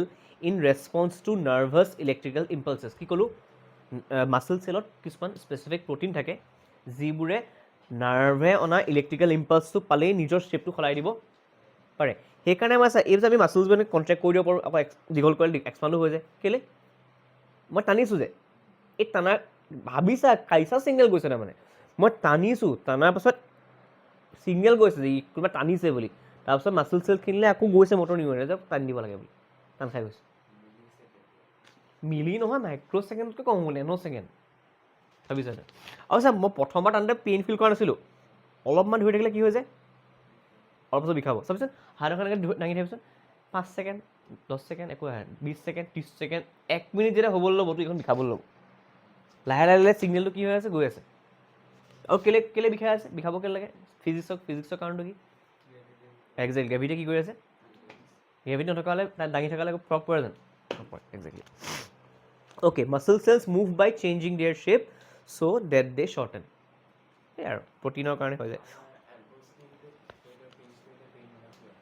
in response to nervous electrical impulses. কি ক'লোঁ, মাছল চেলত কিছুমান স্পেচিফিক প্ৰটিন থাকে যিবোৰে নাৰ্ভে অনা ইলেক্ট্ৰিকেল ইম্পালছটো পালেই নিজৰ শ্বেপটো সলাই দিব পাৰে। সেইকাৰণে আমাৰ এই যে আমি মাছলছবিলাক কণ্ট্ৰেক্ট কৰি দিব পাৰোঁ, আকৌ দীঘল কৰিলে এক্সপাণ্ডো হৈ যায়। কেলৈ? মই টানিছোঁ যে, এই টানা ভাবিছা কাইছা ছিগনেল গৈছে তাৰমানে, মই টানিছোঁ, টানাৰ পাছত ছিগনেল গৈছে যে কোনোবা টানিছে বুলি, তাৰপিছত মাছল চেলখিনিলে আকৌ গৈছে মটৰ নিউৰনে যে টানি দিব লাগে বুলি, টান খাই গৈছে। মিলি নহয়, মাইক্ৰ' ছেকেণ্ডতকৈ কম বোলে, ন ছেকেণ্ড। ভাবিছা আৰু চা, মই প্ৰথমবাৰ টানোতে পেইন ফিল কৰা নাছিলোঁ, অলপমান ধৰি থাকিলে কি হৈ যায়, অলপ পাছত বিষাব। চাবিচোন হাত এখন এনেকৈ দাঙি থাকিবচোন, 5 ছেকেণ্ড 10 ছেকেণ্ড একো আহে, 20 ছেকেণ্ড 30 ছেকেণ্ড 1 মিনিট যেতিয়া হ'বলৈ ল'ব এইখন বিষাবলৈ ল'ব। লাহে লাহে ছিগনেলটো কি হৈ আছে, গৈ আছে। আৰু কেলে বিষাই আছে, বিষাব কেলে লাগে, ফিজিক্সৰ কাৰণটো কি? একজেক্টলি গ্ৰেভিটিয়ে কি কৰি আছে, গ্ৰেভিটি নথকা হ'লে দাঙি থকা হ'লে ফ্ৰক পৰে জানো, নপৰে। Exactly. Okay, muscle cells move by changing their shape so' that they shorten. সেই আৰু প্ৰটিনৰ কাৰণে হৈ যায়।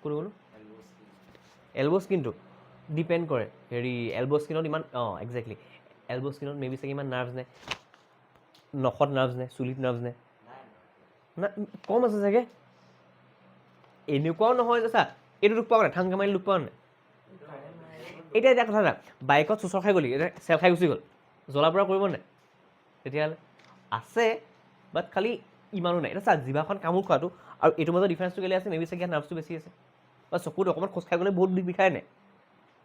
কোনো এলব' স্কিনটো ডিপেণ্ড কৰে, হেৰি এলব' স্কিনত ইমান একজেক্টলি এলব' স্কিনত মেবি চাগে ইমান নাৰ্ভছ নাই, নখত নাৰ্ভছ নাই, চুলিত নাৰ্ভছ নাই, না কম আছে চাগে। এনেকুৱাও নহয় যে চা, এইটো দুখ পাওঁ নাই, ঠাংকা মাৰিলে দুখ পাওঁ নাই। এতিয়া কথা এটা, বাইকত চুচৰ খাই গ'লি, এতিয়া চেল খাই গুচি গ'ল, জ্বলা পোৰা কৰিব নাই? তেতিয়াহ'লে আছে, বাট খালি ইমানো নাই। এতিয়া চা, জিভাখন কামোৰ খোৱাটো আৰু এইটোৰ মাজত ডিফাৰেঞ্চটো কেলৈ আছে, মেবি চাগে ইয়াত নাৰ্ভছটো বেছি আছে, বা চকুত অকণমান খোজ খাই গ'লে বহুত বিষাই নাই,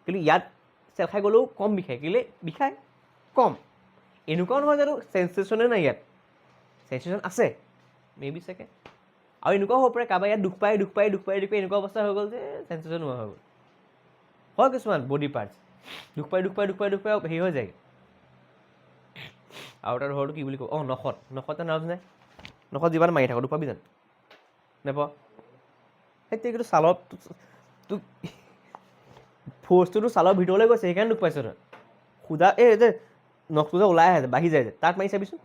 কিন্তু ইয়াত চেল খাই গ'লেও কম বিষায়। কেলৈ বিষায় কম, এনেকুৱাও নহয় জানো চেঞ্চেশ্যনে নাই, ইয়াত চেঞ্চেশ্যন আছে মেবি চাগে। আৰু এনেকুৱাও হ'ব পাৰে কাৰোবাৰ ইয়াত দুখ পাই এনেকুৱা অৱস্থা হৈ গ'ল যে চেঞ্চেশ্যন নোহোৱা হৈ গ'ল। হয় কিছুমান বডি পাৰ্টছ দুখ পাই হেৰি হৈ যায়। আৰু তাৰ ধৰটো কি বুলি কওঁ, নখত নাৰ্ভছ নাই, নখত যিমান মাৰি থাকোঁ দুখ পাবি জানো, নেপাওঁ। সেইটো কিন্তু ছালত তোক ফ'ৰ্চটোতো ছালৰ ভিতৰলৈ গৈছে, সেইকাৰণে দুখ পাইছ তই। সুধা এই যে নখটো যে ওলাই আহে, বাঢ়ি যায় যে, তাত মাৰি চাবিচোন,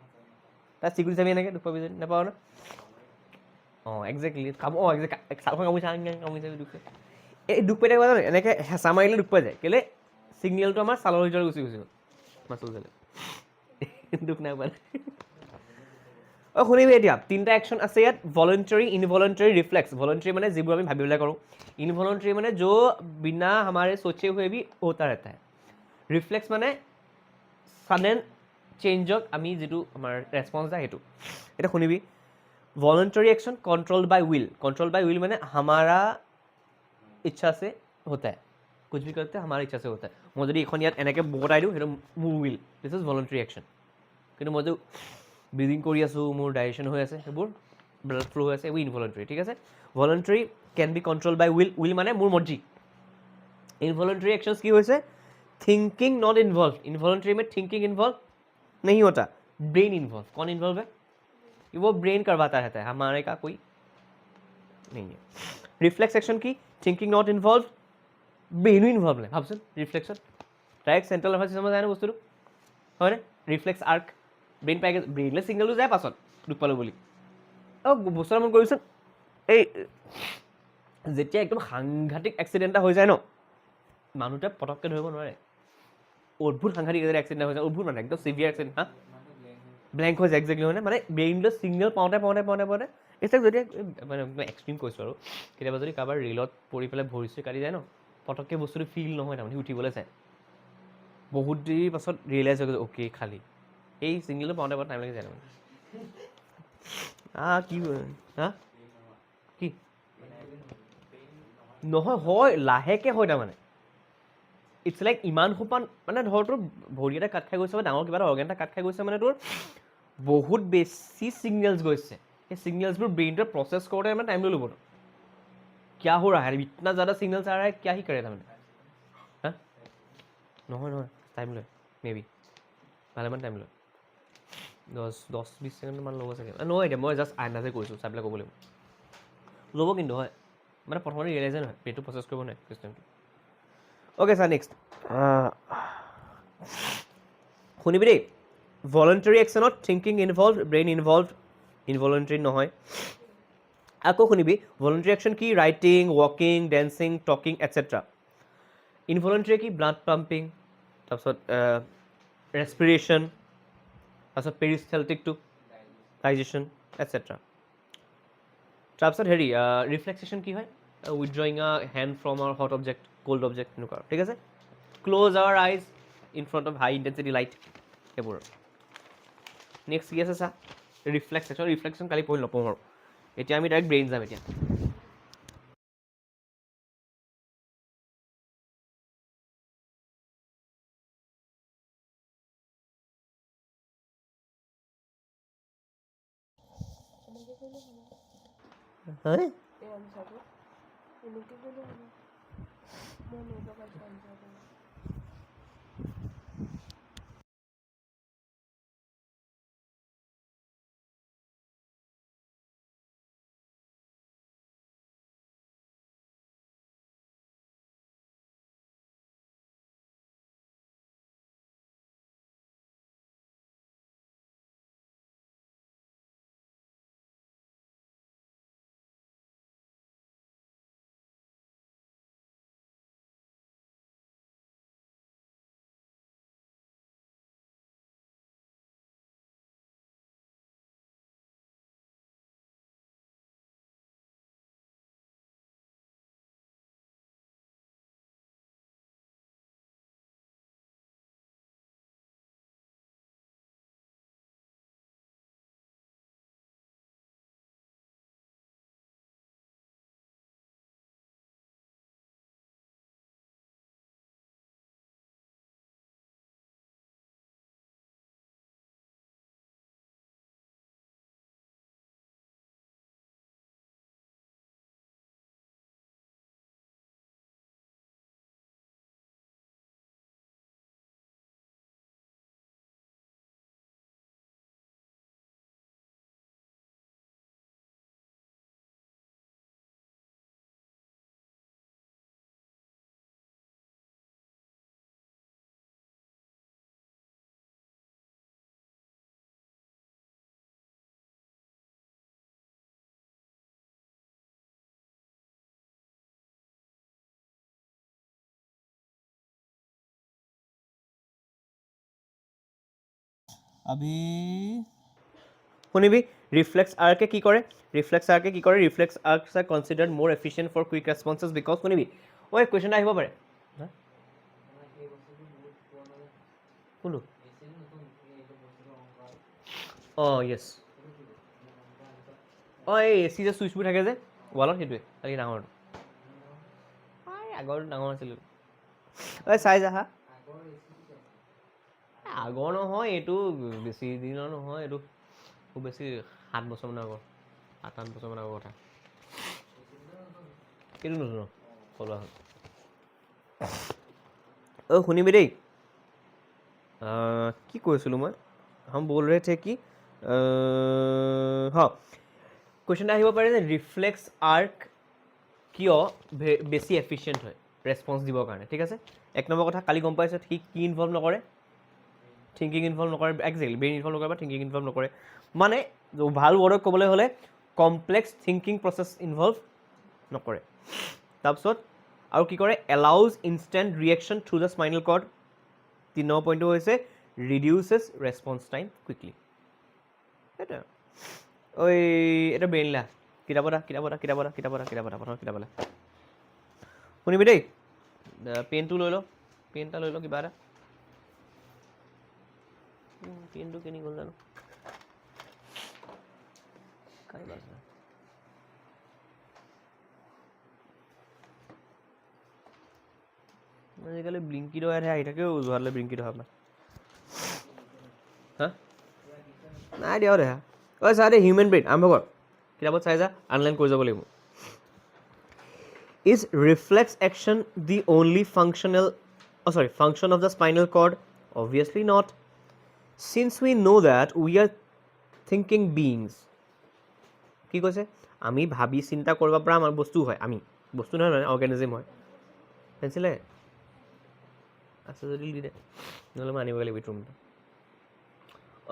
তাত চিকুটি চাবি এনেকৈ দুখ পাবি যদি, নেপাওঁ ন। একজেক্টলি ছালখন কামুৰি চাবি দুখ পাই। এই দুখ পাই থাকিব জানো, এনেকৈ হেঁচা মাৰিলে দুখ পাই যায়, কেলৈ ছিগনেলটো আমাৰ ছালৰ ভিতৰত গুচি গ'ল মাছল চালে, দুখ নাই পোৱা। শুনিবি এতিয়া, 3টা একশ্যন আছে ইয়াত, ভলণ্টাৰী, ইনভলণ্টাৰী, ৰিফ্লেক্স। ভলণ্টাৰী মানে যিবোৰ আমি ভাবি পেলাই কৰোঁ, ইনভলণ্টাৰী মানে যো বিনা হামাৰে সোচে হুৱে ভি হোতা ৰেহতা হে, ৰিফ্লেক্স মানে ছাডেন চেঞ্জক আমি যিটো আমাৰ ৰেছপন্স যায় সেইটো। এতিয়া শুনিবি, ভলণ্টাৰী একশ্যন কণ্ট্ৰল বাই উইল মানে হামাৰা ইচ্ছা সে হোতা হে, কুছ ভি কৰতে হামাৰা ইচ্ছা সে হোতা হে। মই যদি এইখন ইয়াত এনেকৈ বটাই দিওঁ, সেইটো মোৰ উইল, দিছ ইজ ভলণ্টাৰী একশ্যন। কিন্তু মই যে ব্ৰিডিং কৰি আছোঁ, মোৰ ডাইৰেকশ্যন হৈ আছে, সেইবোৰ ব্লাড ফ্ল' হৈ আছে, এইবোৰ ইনভলণ্টাৰী। ঠিক আছে, voluntary can be control by will মানে মোৰ মৰ্জি। इनवॉलंटरी एक्शंस की वजह से थिंकिंग नॉट इन्वॉल्व, इनवॉलंटरी में थिंकिंग इन्वॉल्व नहीं होता, ब्रेन इन्वॉल्व। कौन इन्वॉल्व है, वो ब्रेन करवाता रहता है, हमारे का कोई नहीं है। रिफ्लेक्स एक्शन की thinking not involve, brain involve है। भाबचোন reflection direct central nervous system যায় না বস্তুটো, হয় নে? ৰিফ্লেক্স আৰ্ক ব্ৰেইন পাই ব্ৰেইনলৈ ছিগনেলটো যায় পাছত দুখ পালোঁ বুলি। বস্তু মন কৰিবচোন, এই যেতিয়া একদম সাংঘাতিক এক্সিডেণ্ট এটা হৈ যায় ন, মানুহটোৱে পটককৈ ধৰিব নোৱাৰে, অদ্ভুত সাংঘাতিক এক্সিডেণ্ট হৈ যায়, অদ্ভুত মানে একদম চিভিয়াৰ এক্সিডেণ্ট, ব্লেংক হৈ যায় একজেক্টলি, মানে ব্ৰেইনলৈ ছিগনেল পাওঁতে এতিয়া যদি মানে এক্সট্ৰিম কৈছোঁ আৰু, কেতিয়াবা যদি কাৰোবাৰ ৰেলত পৰি পেলাই ভৰি চৰি কাটি যায় ন, পটককৈ বস্তুটো ফিল নহয়, তাৰমানে উঠিবলৈ চায়, বহুত দেৰি পাছত ৰিয়েলাইজ হৈ গৈছে অ'কে খালী, এই ছিগনেলটো পাওঁতে টাইম লাগি যায় তাৰমানে। কি কি নহয়, হয় লাহেকৈ হয় তাৰমানে, ইটছ লাইক ইমান সোপা মানে ধৰ তোৰ ভৰি এটা কাট খাই গৈছে বা ডাঙৰ কিবা এটা অৰ্গেন এটা কাট খাই গৈছে মানে তোৰ বহুত বেছি ছিগনেলছ গৈছে, সেই ছিগনেলছবোৰ ব্ৰেইনটোৱে প্ৰচেছ কৰোঁতে মানে টাইম লৈ ল'ব। কিয়া हो रहा है, इतना ज़्यादा सिग्नल्स आ रहा है, क्या ही करे তাৰমানে। নহয় টাইম লয়, মেবি ভালেমান টাইম লয়, 10-20 ছেকেণ্ডমান ল'ব চাগে, নহয় এতিয়া মই জাষ্ট আন্দাজে কৰিছোঁ, চাই পেলাই ক'ব লাগিব, ল'ব কিন্তু হয়, মানে প্ৰথমতে ৰিয়েলাইজে নহয়, ব্ৰেইনটো প্ৰচেছ কৰিব নোৱাৰে চিষ্টেমটো। অ'কে ছাৰ নেক্সট শুনিবি দেই, ভলণ্টাৰী একশ্যনত থিংকিং ইনভলভ, ব্ৰেইন ইনভলভ, ইনভলণ্টাৰী নহয়। আকৌ শুনিবি, ভলণ্টাৰী একশ্যন কি, ৰাইটিং, ৱাকিং, ডেন্সিং, টকিং এটচেট্ৰা। ইনভলণ্টাৰী কি, ব্লাড পাম্পিং, তাৰপিছত ৰেছপিৰেশ্যন, তাৰপিছত পেৰিষ্টেলটিকটো, ডাইজেশ্যন এটচেট্ৰা। তাৰপিছত হেৰি ৰিফ্লেক্সেশ্যন কি হয় withdrawing a hand from our hot object cold object এনেকুৱা ঠিক আছে close our eyes in front of high intensity light সেইবোৰ নেক্সট কি আছে চা ৰিফ্লেক্সেশ্যন কালি পঢ়ি নপঢ়োঁ আৰু এতিয়া আমি ডাইৰেক্ট ব্ৰেইন যাম এতিয়া হয় अभी শুনিবি ৰিফ্লেক্স আৰ্কে কি কৰে ৰিফ্লেক্স আৰ্কছ আৰ কনচিডাৰ্ড মোৰ এফিচিয়েণ্ট ফৰ কুইক ৰেছপন্সেছ বিকজ শুনিবি ঐ কুৱেশ্যন এটা আহিব পাৰে কোনটো অঁ য়েছ অঁ এই এ চি যে চুইচবোৰ থাকে যে ৱালত সেইটোৱে খালি ডাঙৰটো আগৰটো ডাঙৰ আছিলোঁ ঐ চাই যা হা আগৰ নহয় এইটো বেছি দিনৰ নহয় এইটো খুব বেছি 7 বছৰমানৰ আগৰ 7-8 বছৰমানৰ আগৰ কথা কিন্তু নতুন সলোৱা হ'ল অ' শুনিবি দেই কি কৈছিলোঁ মই হম বল ৰহে থে কি কুৱেশ্যন এটা আহিব পাৰে যে ৰিফ্লেক্স আৰ্ক কিয় বেছি এফিচিয়েণ্ট হয় ৰেছপন্স দিবৰ কাৰণে ঠিক আছে 1 নম্বৰ কথা কালি গম পাইছে সি কি ইনভলভ নকৰে থিংকিং ইনভলভ নকৰে একজেক্টলি ব্ৰেইন ইনভলভ নকৰে বা থিংকিং ইনভলভ নকৰে মানে ভাল ৱৰ্ডত ক'বলৈ হ'লে কমপ্লেক্স থিংকিং প্ৰচেছ ইনভলভ নকৰে তাৰপিছত আৰু কি কৰে allows instant reaction through the spinal cord 3 number পইণ্টটো হৈছে ৰিডিউচেছ ৰেছপন্স টাইম কুইকলি সেইটোৱে ঐ এটা ব্ৰেইন লা কিতাপত শুনিবি দেই পেনটো লৈ ল পেন এটা লৈ ল কিবা এটা পেনটো কিনি গ'ল জানো আজিকালি ব্লিংকিত আহি থাকেও যোৱালে ব্লিংকিত অহা হা নাই দিয়া দেখা ঐ চা দেই হিউমেন ব্ৰেইন আৰম্ভ কৰ কিতাপত চাই যা অনলাইন কৰি যাব লাগিব is reflex action the only function of the spinal cord obviously not since we know' that we are thinking beings কি কৈছে আমি ভাবি চিন্তা কৰিব পৰা আমাৰ বস্তু হয় আমি বস্তু নহয় মানে অৰ্গেনিজিম হয় পেঞ্চিলে আছে যদি দি দে নহ'লে মই আনিবগৈ লাগিব ৰুমটো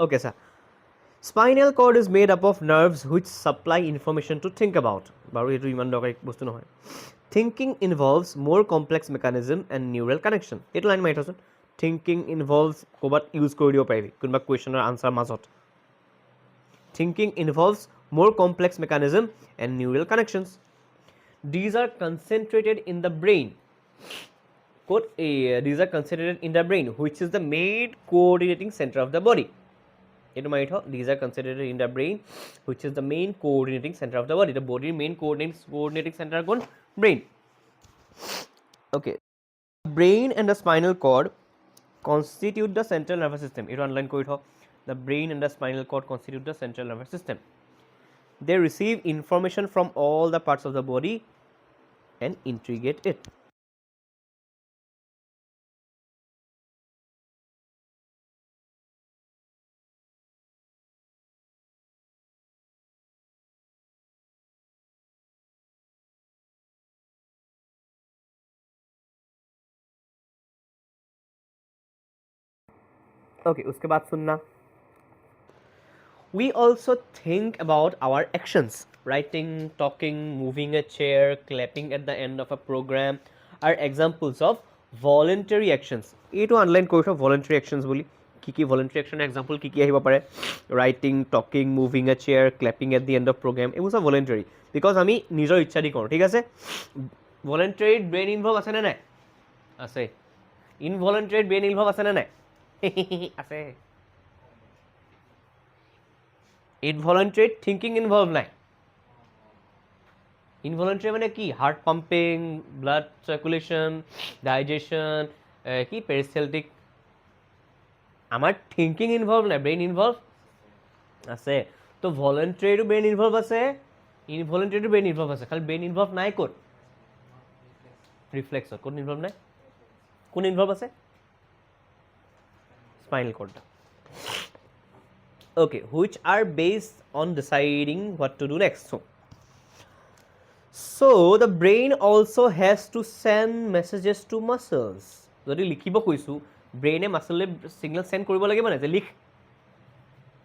okay sir spinal cord is made up of nerves which supply information two think about বাৰু এইটো ইমান দৰকাৰী বস্তু নহয় থিংকিং ইনভলভছ মোৰ complex mechanism and neural connection এইটো লাইন মাৰি থওঁচোন থিংকিং ইনভলভছ ক'ৰবাত ইউজ কৰি দিব পাৰিবি কোনোবা কুৱেশ্যনৰ আনচাৰ মাজত thinking ইনভলভছ more complex mechanism and neural connections. These are concentrated in the brain. These are concentrated in the brain, which is the main coordinating center of the body. These are concentrated in the brain, which is the main coordinating center of the body. The body main coordinating center is brain. Okay. Brain and the spinal cord constitute the central nervous system. The brain and the spinal cord constitute the central nervous system. They receive information from all the parts of the body and integrate it. Okay, उसके बाद सुनना. We also think about our actions. Writing, talking, moving a chair, clapping at the end of a program are examples of voluntary actions. এইটো আনলাইন কৰিছ voluntary actions বুলি. কি voluntary action example কি আহিব পাৰে? Writing, talking, moving a chair, clapping at the end of program. এইবোৰ সব voluntary because আমি নিজৰ ইচ্ছা দি কৰোঁ. ঠিক আছে? Voluntary brain involve আছে নে নাই? আছে. Involuntary brain involve আছে নে নাই? আছে. Involuntary thinking involved নাই. Involuntary মানে কি? Heart pumping, blood circulation, digestion, কি peristaltic. আমাৰ thinking involved নাই, brain involved আছে. তো voluntary to brain involved আছে, involuntary to brain involved আছে. খালি brain involved নাই ক'ত? Reflex ক'ত involved নাই? কোন involved আছে? Spinal cord. Okay, which are based on deciding what to do next. So the brain also has to send messages to muscles. যদি লিখিব কৈছো ব্ৰেইনে মাসলে সিগনেল সেন্ড কৰিব লাগিব না যে লিখ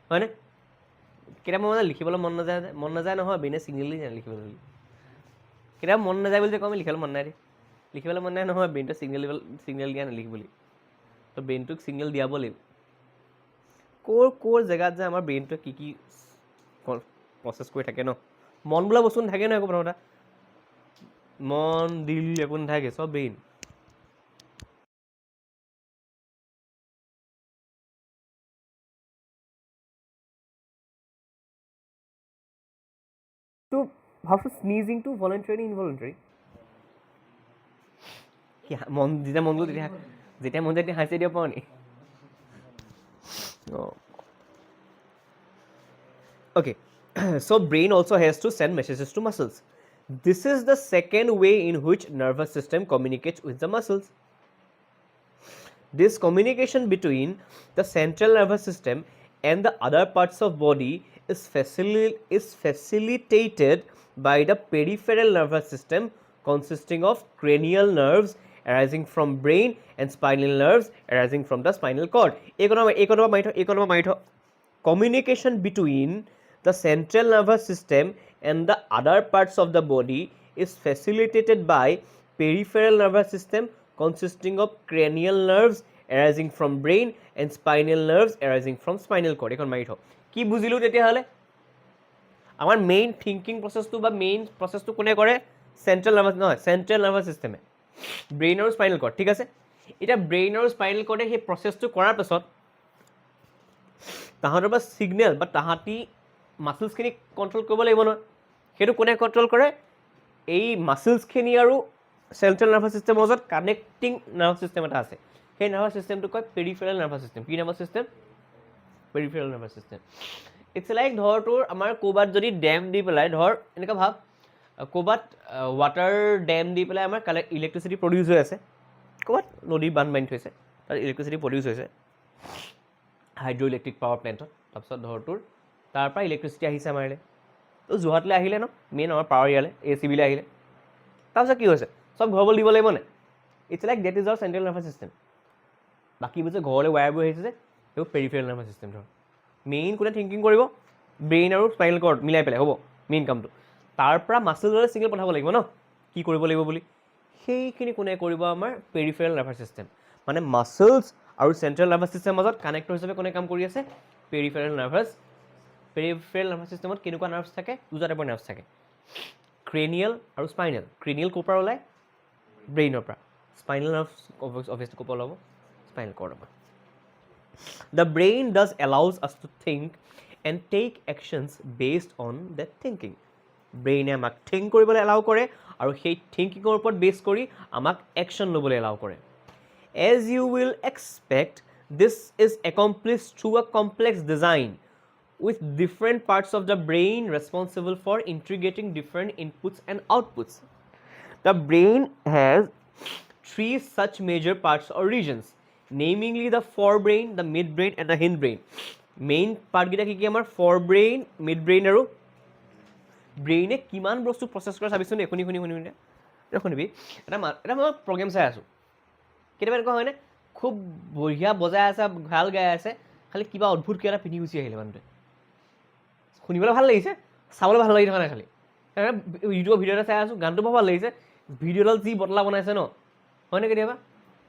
হয়নে কেতিয়াবা মানে লিখিবলৈ মন নাযায় নহয় ব্ৰেইনে সিগনেল দি লিখিবলৈ কেতিয়াবা মন নাযায় বুলি কম লিখিবলৈ মন নাই দে লিখিবলৈ মন নাই নহয় ব্ৰেইনটো সিগনেল দিয়া না লিখ বুলি তো ব্ৰেইনটোক সিগনেল দিয়াব লাগিব কোৰ জেগাত যে আমাৰ ব্ৰেইনটো কি প্ৰসেস কৰি থাকে ন মন বোলা বস্তু নাথাকে ন একো প্ৰথমতে মন দিল একো নাথাকে সব ব্ৰেইন তো ভাবছো স্নিজিং টু ভলান্টারি ইনভলান্টারি মন যেতিয়া মন গ'ল যেতিয়া মন যায় হাসি দিব পাও নি Okay, so brain also has to send messages to muscles. This is the second way in which nervous system communicates with the muscles. This communication between the central nervous system and the other parts of body is facilitated by the peripheral nervous system consisting of cranial nerves arising from brain and spinal nerves arising from the spinal cord. Communication between the central nervous system and the other parts of the body is facilitated by peripheral nervous system consisting of cranial nerves arising from brain and spinal nerves arising from spinal cord. এখন মাৰি থ কি বুজিলো তেতিয়াহ'লে আমাৰ main thinking প্ৰসেসটো বা main প্ৰসেসটো কোনে কৰে সেন্ট্ৰাল নাৰ্ভাস সিস্টেমে ব্ৰেইন আৰু স্পাইনাল কৰ্ড ঠিক আছে এটা ব্ৰেইন আৰু স্পাইনাল কৰ্ডে সেই প্ৰসেসটো কৰাৰ পাছত তাহাঁতৰ বা সিগনেল বা তাহাঁতি মাসলছখিনি কন্ট্ৰোল কৰিব লাগিব নহয় সেইটো কোনে কন্ট্ৰোল কৰে এই মাসলছখিনি আৰু সেন্ট্ৰাল নাৰ্ভাস সিস্টেমৰ মাজত কানেক্টিং নাৰ্ভাস সিস্টেম এটা আছে সেই নাৰ্ভাস সিস্টেমটো কয় পেৰিফেৰাল নাৰ্ভাস সিস্টেম কি nervous system peripheral nervous system it's like ধৰ তোৰ আমাৰ ক'বাত যদি ড্যাম দি পেলাই ধৰ এনেকা ভাব ক'বাত ওয়াটাৰ ড্যাম দি পেলাই আমাৰ ইলেক্ট্ৰিচিটি প্ৰডিউস হৈ আছে ক'বাত নদী বান্ধ বান্ধি থৈছে তাৰ ইলেক্ট্ৰিচিটি প্ৰডিউস হৈছে হাইড্ৰো ইলেক্ট্ৰিক পাৱাৰ প্লেণ্টত তাৰপিছত ধৰ তোৰ তাৰ পৰা ইলেক্ট্ৰিচিটি আহিছে আমাৰ ইয়ালৈ তো যোৰহাটলৈ আহিলে ন মেইন আমাৰ পাৱাৰ ইয়ালৈ ACBলৈ আহিলে তাৰপিছত কি হৈছে সব ঘৰলৈ দিব লাগিব নে it's like that is our central nervous system বাকীবোৰ যে ঘৰলৈ ৱায়াৰবোৰ আহিছে যে সেইবোৰ পেৰিফেৰাল নাৰ্ভাছ চিষ্টেম ধৰ মেইন কোনে থিংকিং কৰিব ব্ৰেইন আৰু স্পাইনেল কৰ্ড মিলাই পেলাই হ'ব মেইন কামটো তাৰ পৰা মাসললৈ সিগনেল পঠাব লাগিব ন কি কৰিব লাগিব বুলি সেইখিনি কোনে কৰিব আমাৰ পেৰিফেৰাল নাৰ্ভাছ চিষ্টেম মানে মাসলছ আৰু চেন্ট্ৰেল নাৰ্ভাছ চিষ্টেমৰ মাজত কানেক্টৰ হিচাপে কোনে কাম কৰি আছে পেৰিফেৰাল নাৰ্ভাছ পেৰিফেৰেল নাৰ্ভাছ চিষ্টেমত কেনেকুৱা নাৰ্ভছ থাকে দুটা টাইপৰ নাৰ্ভছ থাকে ক্ৰেনিয়েল আৰু স্পাইনেল ক্ৰেনিয়েল ক'ৰ পৰা ওলায় ব্ৰেইনৰ পৰা স্পাইনেল নাৰ্ভছ অভিয়াছলি ক'ৰ পৰা ওলাব স্পাইনেল কৰ্ডৰ পৰা The brain does allows us to think and take actions based on that thinking. ব্ৰেইনে আমাক থিংক কৰিবলৈ এলাউ কৰে আৰু সেই থিংকিঙৰ ওপৰত বেছ কৰি আমাক একশ্যন ল'বলৈ এলাউ কৰে As you will expect, this is accomplished through a complex design with different parts of the brain responsible for integrating different inputs and outputs. The brain has three such major parts or regions, namely the forebrain, the midbrain, and the hindbrain. Main part কেইটা কি কি আমাৰ forebrain, midbrain আৰু ব্ৰেইনে কিমান বস্তু process কৰে চাবিচোন শুনি শুনিবি এটা মই প্ৰগ্ৰেম চাই আছোঁ কেতিয়াবা এনেকুৱা হয়নে খুব বঢ়িয়া বজাই আছে ভাল গাই আছে খালি কিবা অদ্ভুত কিবা এটা পিন্ধি গুচি আহিলে মানুহটোৱে শুনিবলৈ ভাল লাগিছে চাবলৈ ভাল লাগি থকা নাই খালি ইউটিউবৰ ভিডিঅ' এটা চাই আছোঁ গানটো বৰ ভাল লাগিছে ভিডিঅ'ডাল যি বটলা বনাইছে ন হয়নে কেতিয়াবা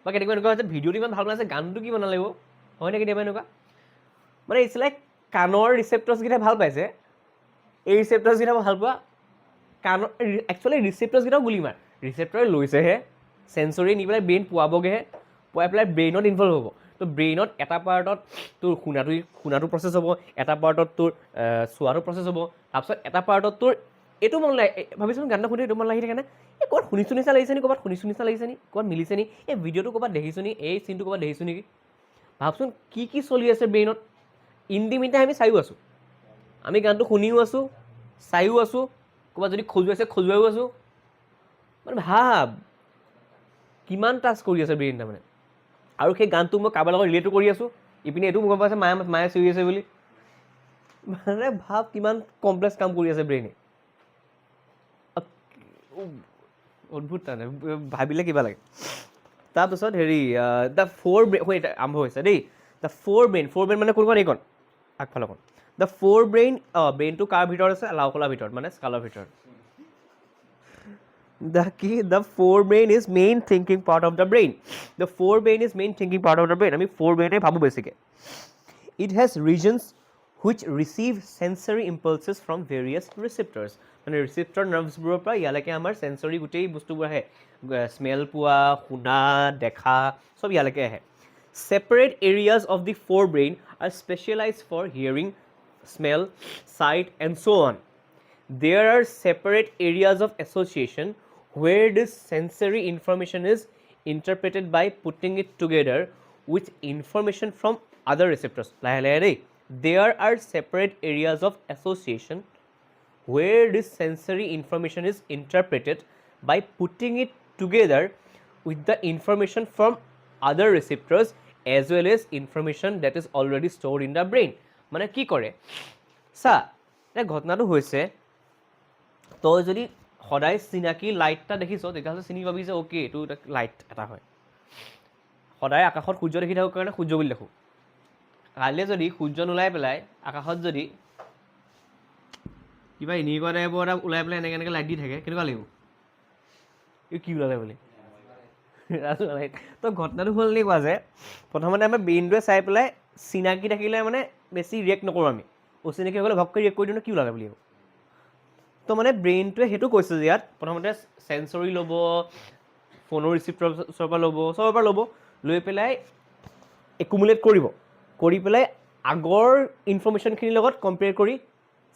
বা কেতিয়াবা এনেকুৱা হৈছে ভিডিঅ'টো ইমান ভাল বনাইছে গানটো কি বনালে হয়নে কেতিয়াবা এনেকুৱা মানে ইটছ লাইক কাণৰ ৰিচেপ্টৰ্ছকেইটা ভাল পাইছে এই ৰিচেপ্টৰ্ছকেইটা ভাল পোৱা কাণৰ একচুৱেলি ৰিচেপ্টৰ্ছকেইটাও গুলি মাৰ ৰিচেপ্টৰে লৈছেহে চেঞ্চৰি নি পেলাই ব্ৰেইন পোৱাবগৈহে পোৱাই পেলাই ব্ৰেইনত ইনভল্ভ হ'ব তো ব্ৰেইনত এটা পাৰ্টত তোৰ শুনাটো প্ৰচেছ হ'ব এটা পাৰ্টত তোৰ চোৱাটো প্ৰচেছ হ'ব তাৰপিছত এটা পাৰ্টত তোৰ এইটো মন লাগে ভাবিছোন গানটো শুনি এইটো মন লাগি থাকে নে এই ক'ৰবাত শুনিছোঁ নিচা লাগিছে নি ক'ৰবাত শুনিছোঁ নিচা লাগিছে নি ক'ৰবাত মিলিছে নি এই ভিডিঅ'টো ক'ৰবাত দেখিছোঁ নি এই চিনটো ক'ৰবাত দেখিছোঁ নেকি ভাবচোন কি চলি আছে ব্ৰেইনত ইণ্ডিমিতে আমি চাইও আছোঁ আমি গানটো শুনিও আছোঁ চাইও আছোঁ ক'ৰবাত যদি খজুৱাইছে খজুৱাইও আছোঁ মানে ভাব কিমান টাচ কৰি আছে ব্ৰেইন তাৰমানে আৰু সেই গানটো মই কাৰোবাৰ লগত ৰিলেটো কৰি আছোঁ ইপিনে এইটো গম পাইছে মায়ে চিঞৰি আছে বুলি মানে ভাব কিমান কমপ্লেক্স কাম কৰি আছে ব্ৰেইনে অদ্ভুত তাৰমানে ভাবিলে কিবা লাগে তাৰপিছত হেৰি দ্য ফ'ৰ ব্ৰেইন আৰম্ভ হৈছে দেই দ্য ফ'ৰ ব্ৰেইন মানে কোনখন এইখন আগফালৰখন দ্য ফ'ৰ ব্ৰেইনটো কাৰ ভিতৰত আছে লাওকলাৰ ভিতৰত মানে স্কালৰ ভিতৰত The forebrain is main thinking part of the brain. The forebrain is main thinking part of the brain. I mean, forebrain ভাবো বেছিকে. It has regions which receive sensory impulses from various receptors. মানে receptor nervesবোৰৰ পৰা ইয়ালৈকে আমাৰ sensory গোটেই বস্তুবোৰ আহে smell পোৱা শুনা দেখা সব ইয়ালৈকে আহে Separate areas of the forebrain are specialized for hearing, smell, sight, and so on. There are separate areas of association where this sensory information is interpreted by putting it together with information from other receptors. There are separate areas of association where this sensory information is interpreted by putting it together with the information from other receptors as well as information that is already stored in the brain. মানে কি কৰে চা এই ঘটনাটো হৈছে তই যদি সদায় চিনাকি লাইট এটা দেখিছ তেতিয়াহ'লে চিনি পাবি যে অ'কে এইটো লাইট এটা হয় সদায় আকাশত সূৰ্য দেখি থাকোঁ কাৰণে সূৰ্য বুলি দেখোঁ কাইলৈ যদি সূৰ্য নোলাই পেলাই আকাশত যদি কিবা এনেকুৱা টাইপৰ এটা ওলাই পেলাই এনেকৈ লাইট দি থাকে কেনেকুৱা লাগিব এই কি ওলালে বুলি তো ঘটনাটো হ'ল এনেকুৱা যে প্ৰথমতে আমাৰ ব্ৰেইনটোৱে চাই পেলাই চিনাকি থাকিলে মানে বেছি ৰিয়েক্ট নকৰোঁ আমি অচিনাকি হৈ গ'লে ভককৈ ৰিয়েক্ট কৰি দিওঁ কি ওলালে বুলি তো মানে ব্ৰেইনটোৱে সেইটো কৈছে যে ইয়াত প্ৰথমতে চেঞ্চৰি ল'ব ফোনৰ ৰিচিপ্টৰৰ পৰা ল'ব চবৰ পৰা ল'ব লৈ পেলাই একুমুলেট কৰি পেলাই আগৰ ইনফৰ্মেশ্যনখিনিৰ লগত কম্পেয়াৰ কৰি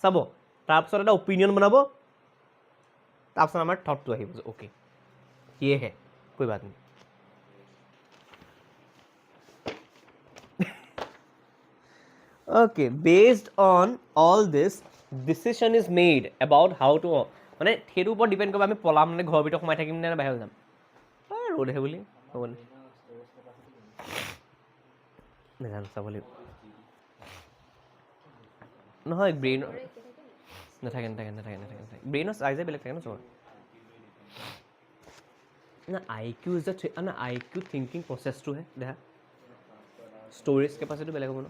চাব তাৰপিছত এটা অপিনিয়ন বনাব তাৰপিছত আমাৰ থটটো আহিব যে অ'কে ये है कोई बात नहीं okay based on all this decision is made about how to মানে সেইটো ওপৰত ডিপেণ্ড কৰিব আমি পলাম মানে ঘৰৰ ভিতৰত সোমাই থাকিম নে বাহিৰত যাম ৰ'দহে বুলি হ'ব নাজানো চাব লাগিব নহয় ব্ৰেইনৰ নাথাকে ব্ৰেইনৰ চাইজে বেলেগ থাকে ন চবৰ না IQ is the IQ thinking processটোহে দেখা ষ্ট'ৰেজ কেপাচিটি বেলেগ হ'ব ন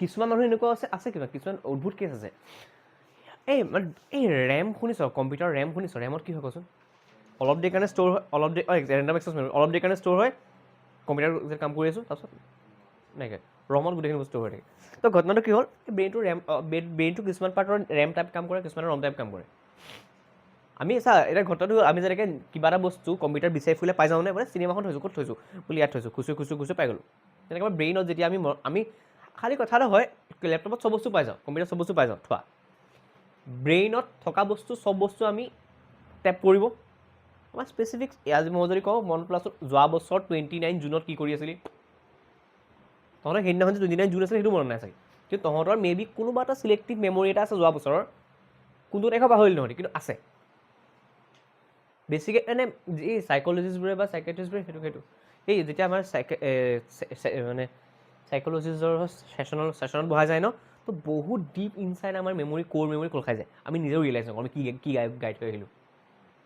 কিছুমান মানুহ এনেকুৱা আছে কিবা কিছুমান অদ্ভুত কেছ আছে এই ৰেম শুনিছ কম্পিউটাৰ ৰেম শুনিছ ৰেমত কি হয় কচোন অলপ দেৰি কাৰণে ষ্ট'ৰ হয় অলপ দেৰি ৰেণ্ডাম এক্সেছ মেমৰি অলপ দেৰি কাৰণে ষ্ট'ৰ হয় কম্পিউটাৰ যে কাম কৰি আছোঁ তাৰপিছত এনেকৈ ৰমত গোটেইখিনি বস্তু হৈ থাকে। তো ঘটনাটো কি হ'ল, ব্ৰেইনটো কিছুমান পাৰ্টৰ ৰেম টাইপ কাম কৰে, কিছুমানৰ ৰম টাইপ কাম কৰে। আমি চা এতিয়া ঘটনাটো আমি যেনেকৈ কিবা এটা বস্তু কম্পিউটাৰ বিচাৰি ফুৰিলে পাই যাওঁ নে, মানে চিনেমাখন থৈছোঁ, ক'ত থৈছোঁ বুলি ইয়াত থৈছোঁ, খুচুৰি পাই গ'লোঁ। তেনেকৈ ব্ৰেইনত যেতিয়া আমি খালী কথা এটা হয়, লেপটপত চব বস্তু পাই যাওঁ, কম্পিউটাৰত চব বস্তু পাই যাওঁ, থোৱা ব্ৰেইনত থকা বস্তু চব বস্তু আমি টেপ কৰিব। আমাৰ স্পেচিফিক আজি মই যদি কওঁ মন প্লাছত যোৱা বছৰ 29 জুনত কি কৰি আছিলি, তহঁতৰ সেইদিনাখন যে 29 জুন আছিলে সেইটো মনত নাই চাগে, কিন্তু তহঁতৰ মেবি কোনোবা এটা চিলেক্টিভ মেমৰি এটা আছে যোৱা বছৰৰ, কোনটো তাৰিখৰ পাহৰিলি নহয় কিন্তু আছে। বেছিকৈ এনে এই চাইক'লজিষ্টবোৰে বা চাইকেট্ৰিষ্টবোৰে সেইটো এই যেতিয়া আমাৰ মানে চাইক'লজিষ্টৰ ছেশ্যনত বহা যায় ন, তো বহুত ডিপ ইনচাইড আমাৰ মেমৰি ক'ৰ মেমৰি খোল খাই যায়, আমি নিজেও ৰিয়েলাইজ নকৰোঁ আমি কি গাইড থৈ আহিলোঁ।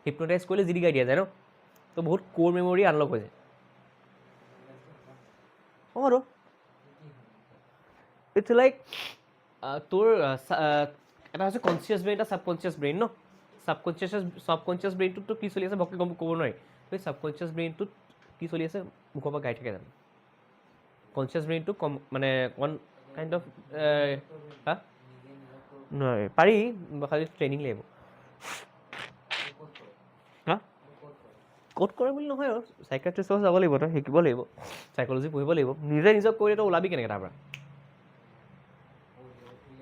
হিপন'টাইজ কৰিলে যি গাই দিয়া যায় ন, তো বহুত ক'ৰ মেমৰি আনলক হৈ যায়। অঁ আৰু ইটছ লাইক তোৰ এটা হৈছে কনচিয়াছ ব্ৰেইন, এটা ছাবকনচিয়াছ ব্ৰেইন ন। ছাবকনচিয়াছ ব্ৰেইনটোতো কি চলি আছে ভকে ক'ব নোৱাৰি, সেই ছাবকনচিয়াছ ব্ৰেইনটোত কি চলি আছে মুখৰ পৰা গাই থাকে জানো। কনচিয়াছ ব্ৰেইনটো মানে অকণ কাইণ্ড অফ হা নোৱাৰি, পাৰি খালি ট্ৰেইনিং লাগিব। হা ক'ত কৰে বুলি নহয় আৰু চাইকেট্ৰিষ্টৰ যাব লাগিব, তই শিকিব লাগিব, চাইক'লজি পঢ়িব লাগিব, নিজে নিজক কৰিলে তই ওলাবি কেনেকৈ তাৰ পৰা।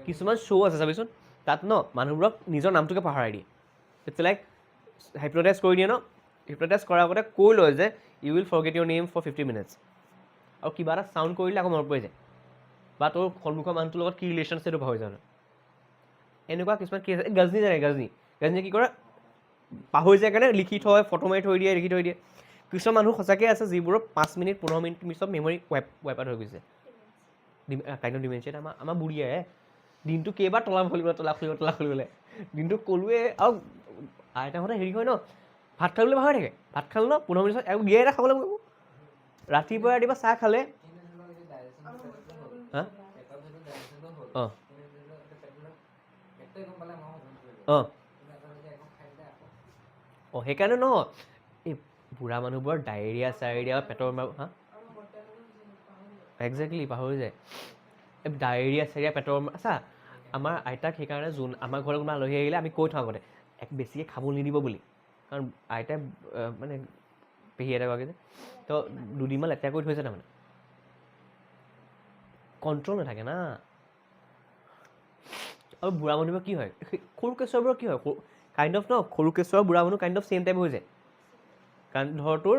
কিছুমান শ্ব' আছে চাবিচোন, তাত ন মানুহবোৰক নিজৰ নামটোকে পাহৰাই দিয়ে। ইটছ লাইক হিপন'টাইজ কৰি দিয়ে ন, হিপন'টাইজ কৰাৰ আগতে কৈ লয় যে you will forget your name for 50 minutes, আৰু কিবা এটা চাউণ্ড কৰিলে আকৌ মনত পৰি যায়, বা তোৰ সন্মুখৰ মানুহটোৰ লগত কি ৰিলেশ্যন আছে সেইটো পাহৰি যায়। এনেকুৱা কিছুমান কেছ আছে। গাজনী জানে, গাজনীয়ে কি কৰে পাহৰি যায় কাৰণে লিখি থয়, ফটো মাৰি থৈ দিয়ে, লিখি থৈ দিয়ে। কিছুমান মানুহ সঁচাকৈ আছে যিবোৰৰ 5 মিনিট 15 মিনিট পিছত মেমৰি ৱাইপ আউট হৈ গৈছে, কাইণ্ড অফ ডিমেনচিয়া। আমাৰ বুঢ়ীয়ে দিনটো কেইবাৰ তলা খুলিবলৈ দিনটো ক'লোৱে। আৰু আইতাহঁতে হেৰি হয় ন, ভাত খাবলৈ পাহৰি থাকে, ভাত খালে ন 15 মিনিট আৰু গিয়ে এটা খাবলৈ পাব। ৰাতিপুৱা চাহ খালে হা অঁ অঁ অঁ সেইকাৰণে ন এই বুঢ়া মানুহবোৰৰ ডায়েৰিয়া পেটৰ হা একজেক্টলি পাহৰি যায়। এই ডায়েৰিয়া পেটৰ আচ্ছা, আমাৰ আইতাক সেইকাৰণে আমাৰ ঘৰত কোনোবা আলহী আহিলে আমি কৈ থওঁ আগতে বেছিকৈ খাব নিদিব বুলি, কাৰণ আইতাই মানে পেহী এটা গৰাকী যে, তো দুদিনমান লেতেৰা কৰি থৈছে, তাৰমানে কণ্ট্ৰল নাথাকে না। আৰু বুঢ়া মানুহবোৰৰ কি হয়, সৰু কেঁচুৱাবোৰৰ কি হয়, কাইণ্ড অফ ন সৰু কেঁচুৱা বুঢ়া মানুহ কাইণ্ড অফ ছেইম টাইপ হৈ যায়। কাৰণ ধৰ তোৰ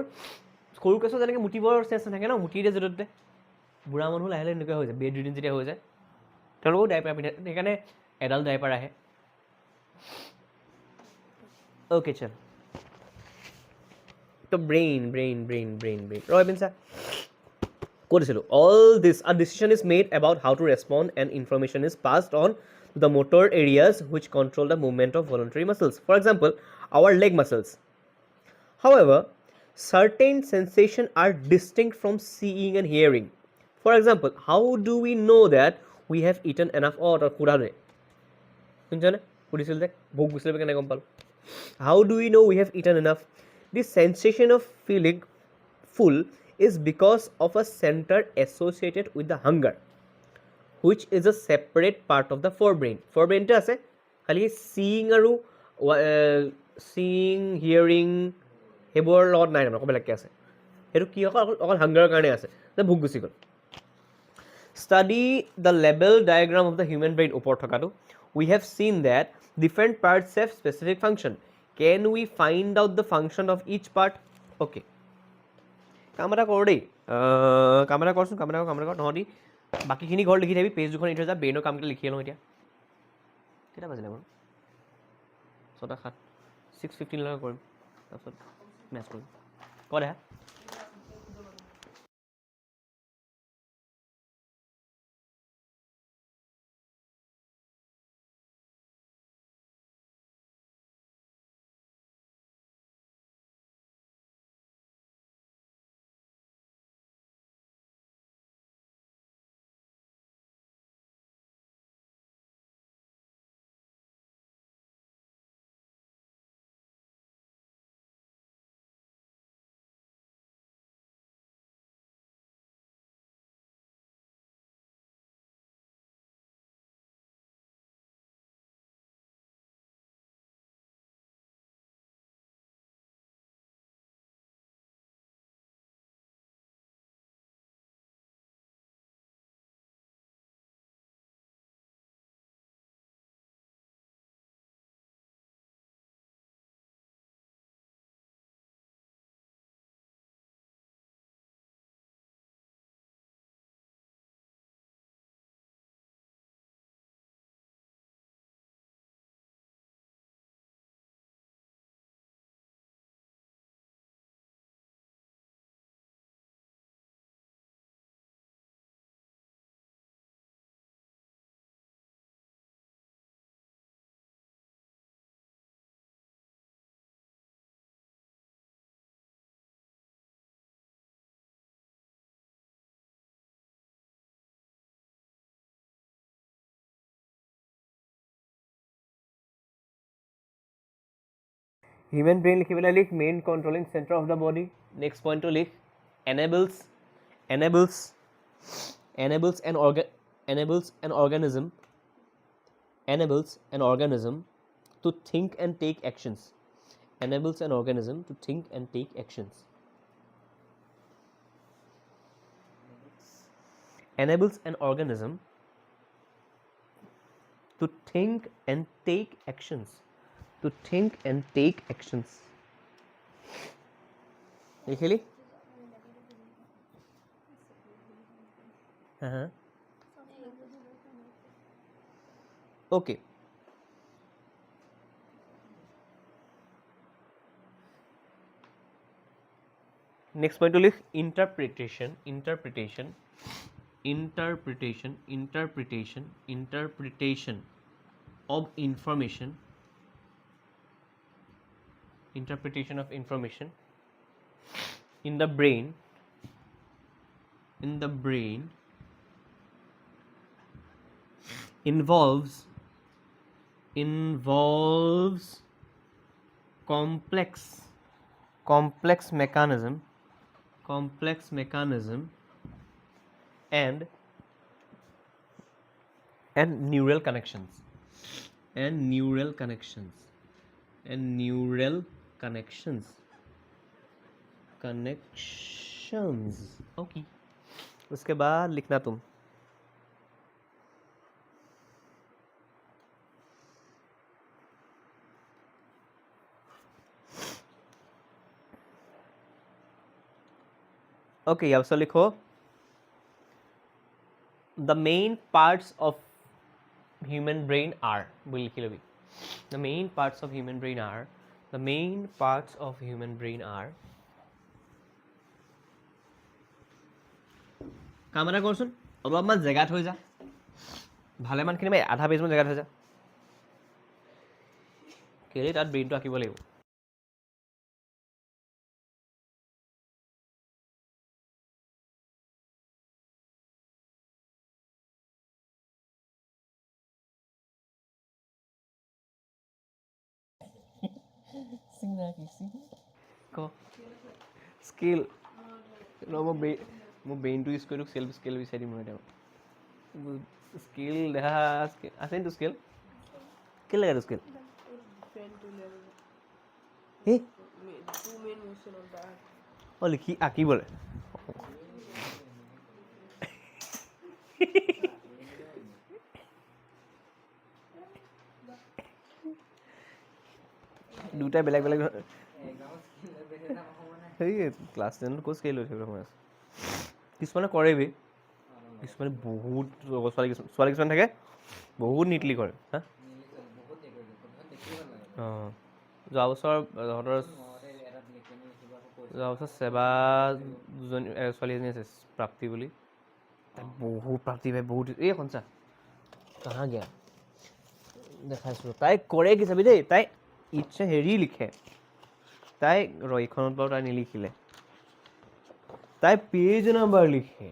সৰু কেঁচুৱা যেনেকৈ মুতিবৰ চেঞ্চ নাথাকে ন, মুতি দিয়ে য'তে ত'তে, বুঢ়া মানুহ লাহে লাহে এনেকুৱা হৈ যায়। বেড ৰিডিং যেতিয়া হৈ যায় তেওঁলোকেও ডাইপাৰ পিন্ধে, সেইকাৰণে এডাল ডাইপাৰ আহে। অ'কে চল, তো ব্ৰেইন ৰবিনছা ক'ত আছিলোঁ। All this a decision is made about how to respond and information is passed on to the motor areas which control the movement of voluntary muscles, for example our leg muscles. However, certain sensations are distinct from seeing and hearing. For example, how do we know that we have eaten enough? Or সুধানে শুনিছনে, সুধিছিল যে ভোক গুচিলে কেনেকৈ গম পালোঁ। How do we know we have eaten enough? The sensation of feeling full is because of a center associated with the hunger, which is a separate part of the forebrain. Forebrainটো আছে, খালি seeing আৰু seeing, hearing সেইবোৰৰ লগত নাই, তাৰমানে অকল বেলেগকৈ আছে। সেইটো কি অকল হাংগাৰৰ কাৰণে আছে, যে ভোক গুচি গ'ল। Study the label diagram of the human brain, ওপৰত থকাটো। We have seen that different parts have specific function. Can we find out the function of each part? Okay, কাম এটা কৰোঁ দেই, কাম এটা কৰচোন, কাম এটা কৰ, তহঁতি বাকীখিনি ঘৰত লিখি থাকিবি, পেজ দুখন এৰি থৈ যা, ব্ৰেইনৰ কামকেইটা লিখিয়ে লওঁ এতিয়া। কেইটা বাজিলে বাৰু? 6:07, 6:15 কৰিম, তাৰপিছত মেচ কৰিম। ক দেহা। হিউম্যান ব্রেইন লিখি পেলাই লিখ main controlling centre of the body next পয়েন্টটো লিখ enables an organism to think and take actions enables an organism to think and take actions enables an organism to think and take actions লিখিলি okay next point to লিখ interpretation of information in the brain involves complex mechanism and neural connections okay उसके बाद लिखना तुम okay अब से लिखो the main parts of human brain are बोल लिख लो भी the main parts of human brain are কাম এটা কৰচোন অলপমান জেগাত হৈ যা ভালেমানখিনি মই আধা পেজমান জেগাত হৈ যা কেলে তাত ব্ৰেইনটো আঁকিব লাগিব ক স্কিল মোৰ ব্ৰেইনটো ইউজ কৰি স্কিল বিচাৰি দিম মই এতিয়া স্কিল দেখা আছে নেকি স্কিল কি লাগে স্কিল অঁ লিখি আঁকিবলৈ দুটাই বেলেগ বেলেগ সেই ক্লাছ 10 ক'ত স্কেল হৈ থাকিব মই কিছুমানে কৰেবি কিছুমানে বহুত ছোৱালী কিছুমান থাকে বহুত নিটলি কৰে হা অঁ যোৱা বছৰ সেৱা দুজনী ছোৱালী এজনী আছে প্ৰাপ্তি বুলি তাই বহুত প্ৰাপ্তি ভাই বহুত এই কনচা কাহা গেয়া দেখাইছোঁ তাই কৰে কি চাবি দেই তাই ইচ্ছা হেৰি লিখে তাই এইখনত বাৰু তাই নিলিখিলে তাই পেজ নাম্বাৰ লিখে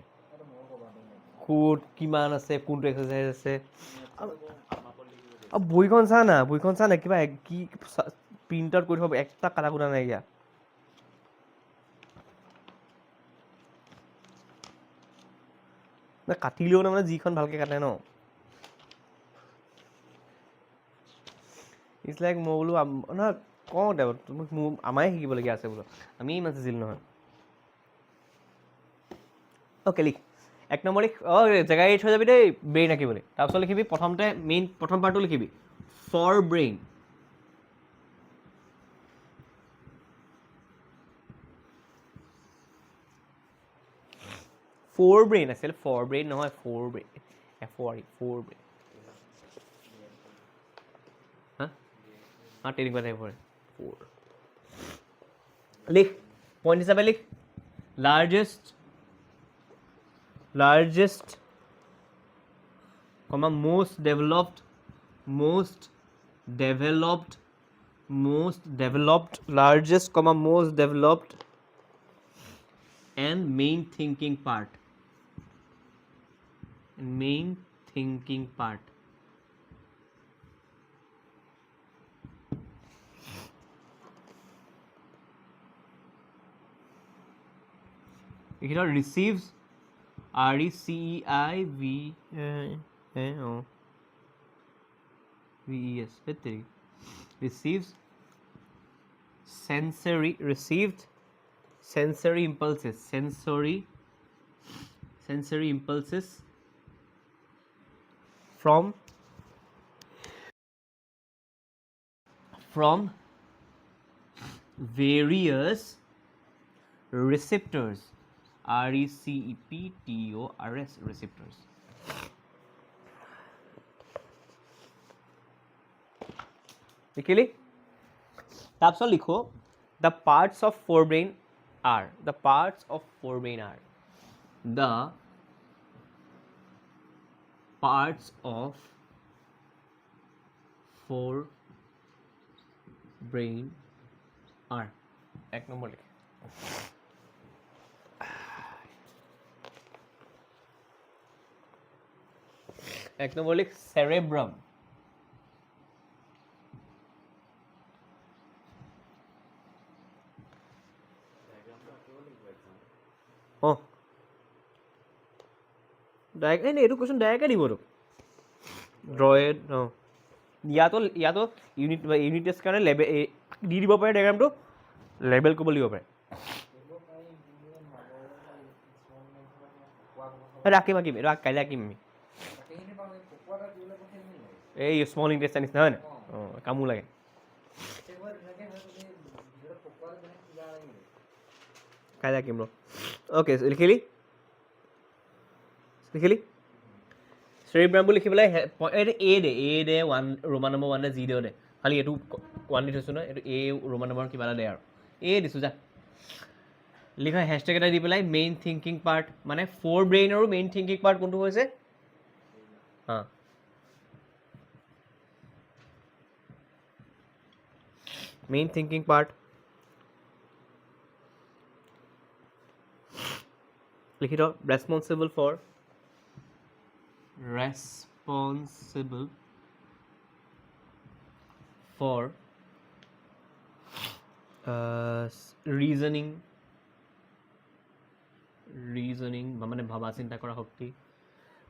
ক'ত কিমান আছে কোনটো এক্সাৰচাইজ আছে আৰু বহীখন চা না কিবা কি প্ৰিণ্ট আউট কৰি থব একটা কাটা কুটা নাই ইয়াত কাটিলেও তাৰমানে যিখন ভালকৈ কাটে ন ইটছ লাইক মই বোলো নহয় কওঁ মোৰ আমাৰে শিকিবলগীয়া আছে বোলো আমি ইমান চিজিল নহয় অ'কে লিখ এক নম্বৰ লিখ অঁ জেগা এৰি থৈ যাবি দেই ব্ৰেইন আঁকিবলৈ তাৰপিছত লিখিবি প্ৰথমতে প্ৰথম পাৰ্টটো লিখিবি ফৰ ব্ৰেইন ফ'ৰ ব্ৰেইন আছিল ফৰ ব্ৰেইন নহয় ফ'ৰ ব্ৰেইন ফ'ৰ ব্ৰেইন হা তেনেকুৱা টাইপৰ ফ'ৰ লিখ পইণ্ট হিচাপে লিখ largest most developed largest most developed and main thinking part লিখি লওক receives RECEIVES receives received sensory impulses from various receptors RECEPTORS receptors লিখিলি তাৰপিছত লিখো the parts of forebrain are the parts of forebrain are এক number লিখ এক number লিখ cerebrum অঁ direct এইটো কুৱেশ্যন ডাইৰেক্টে দিব তোক ড্ৰয়েড অঁ ইয়াতো ইউনিট টেষ্ট কাৰণে লেবেল দি দিব পাৰে ডায়েগ্ৰামটো লেবেল কৰিব দিব পাৰে আঁকিম এইটো কাইলৈ আঁকিম আমি এই স্মল ইণ্টেষ্টাইন নিচিনা হয় নাই অঁ কামো লাগে কাইলৈ আঁকিম ৰ অ'কে লিখিলি cerebrum বুলি লিখি পেলাই এইটো এ দে ওৱান ৰোমান নম্বৰ 1 দে জি দে খালি এইটো 1 দি থৈছোঁ নহয় এইটো এ ৰোমান নম্বৰ কিবা এটা দে আৰু এ দিছোঁ যা লিখা হেছটেগ এটা দি পেলাই মেইন থিংকিং পাৰ্ট মানে ফ'ৰ ব্ৰেইনৰো মেইন থিংকিং পাৰ্ট কোনটো হৈছে হাঁ মেইন থিংকিং পাৰ্ট লিখি থ ৰেছপনচিবল ফৰ ৰিজনিং মানে ভাবা চিন্তা কৰা শক্তি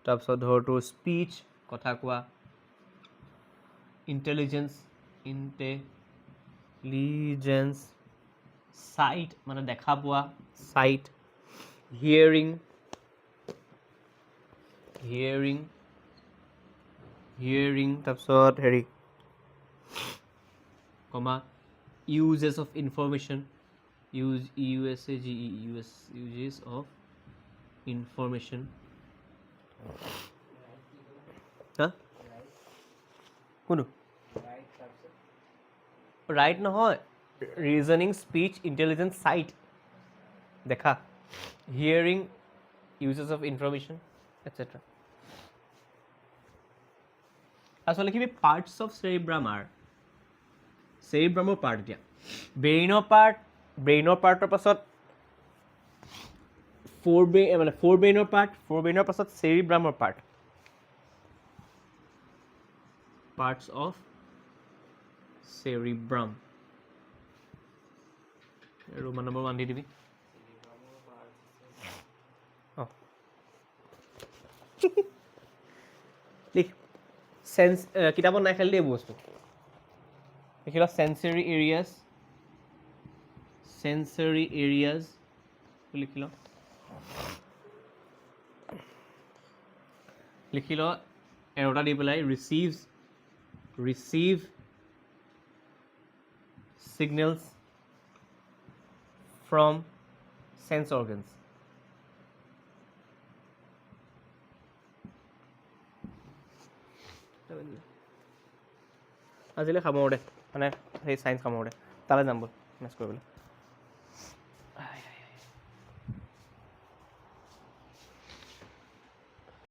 তাৰপিছত ধৰ তোৰ স্পীচ কথা কোৱা ইণ্টেলিজেঞ্চ চাইট মানে দেখা পোৱা চাইট হিয়াৰিং তাৰপিছত হেৰি কমা uses of information uses of information হা কোনটো ৰাইট নহয় ৰিজনিং স্পীচ ইণ্টেলিজেঞ্চ চাইট দেখা hearing uses of information etc আচলতে কি parts of cerebrum are cerebrum part এতিয়া ব্ৰেইনৰ পাৰ্টৰ পাছত ফ'ৰ ব্ৰেইনৰ পাছত cerebrum part parts of cerebrum Roman number 1 দি দিবি অঁ লিখ কিতাপত নাই খালি দেই বস্তু লিখি ল sensory areas লিখি ল এৰটা দি পেলাই receive signals from sense organs আজিলৈ খাব দে মানে সেই চায়েন্স খাব দে তালৈ যাম ব'ল মেছ কৰিবলৈ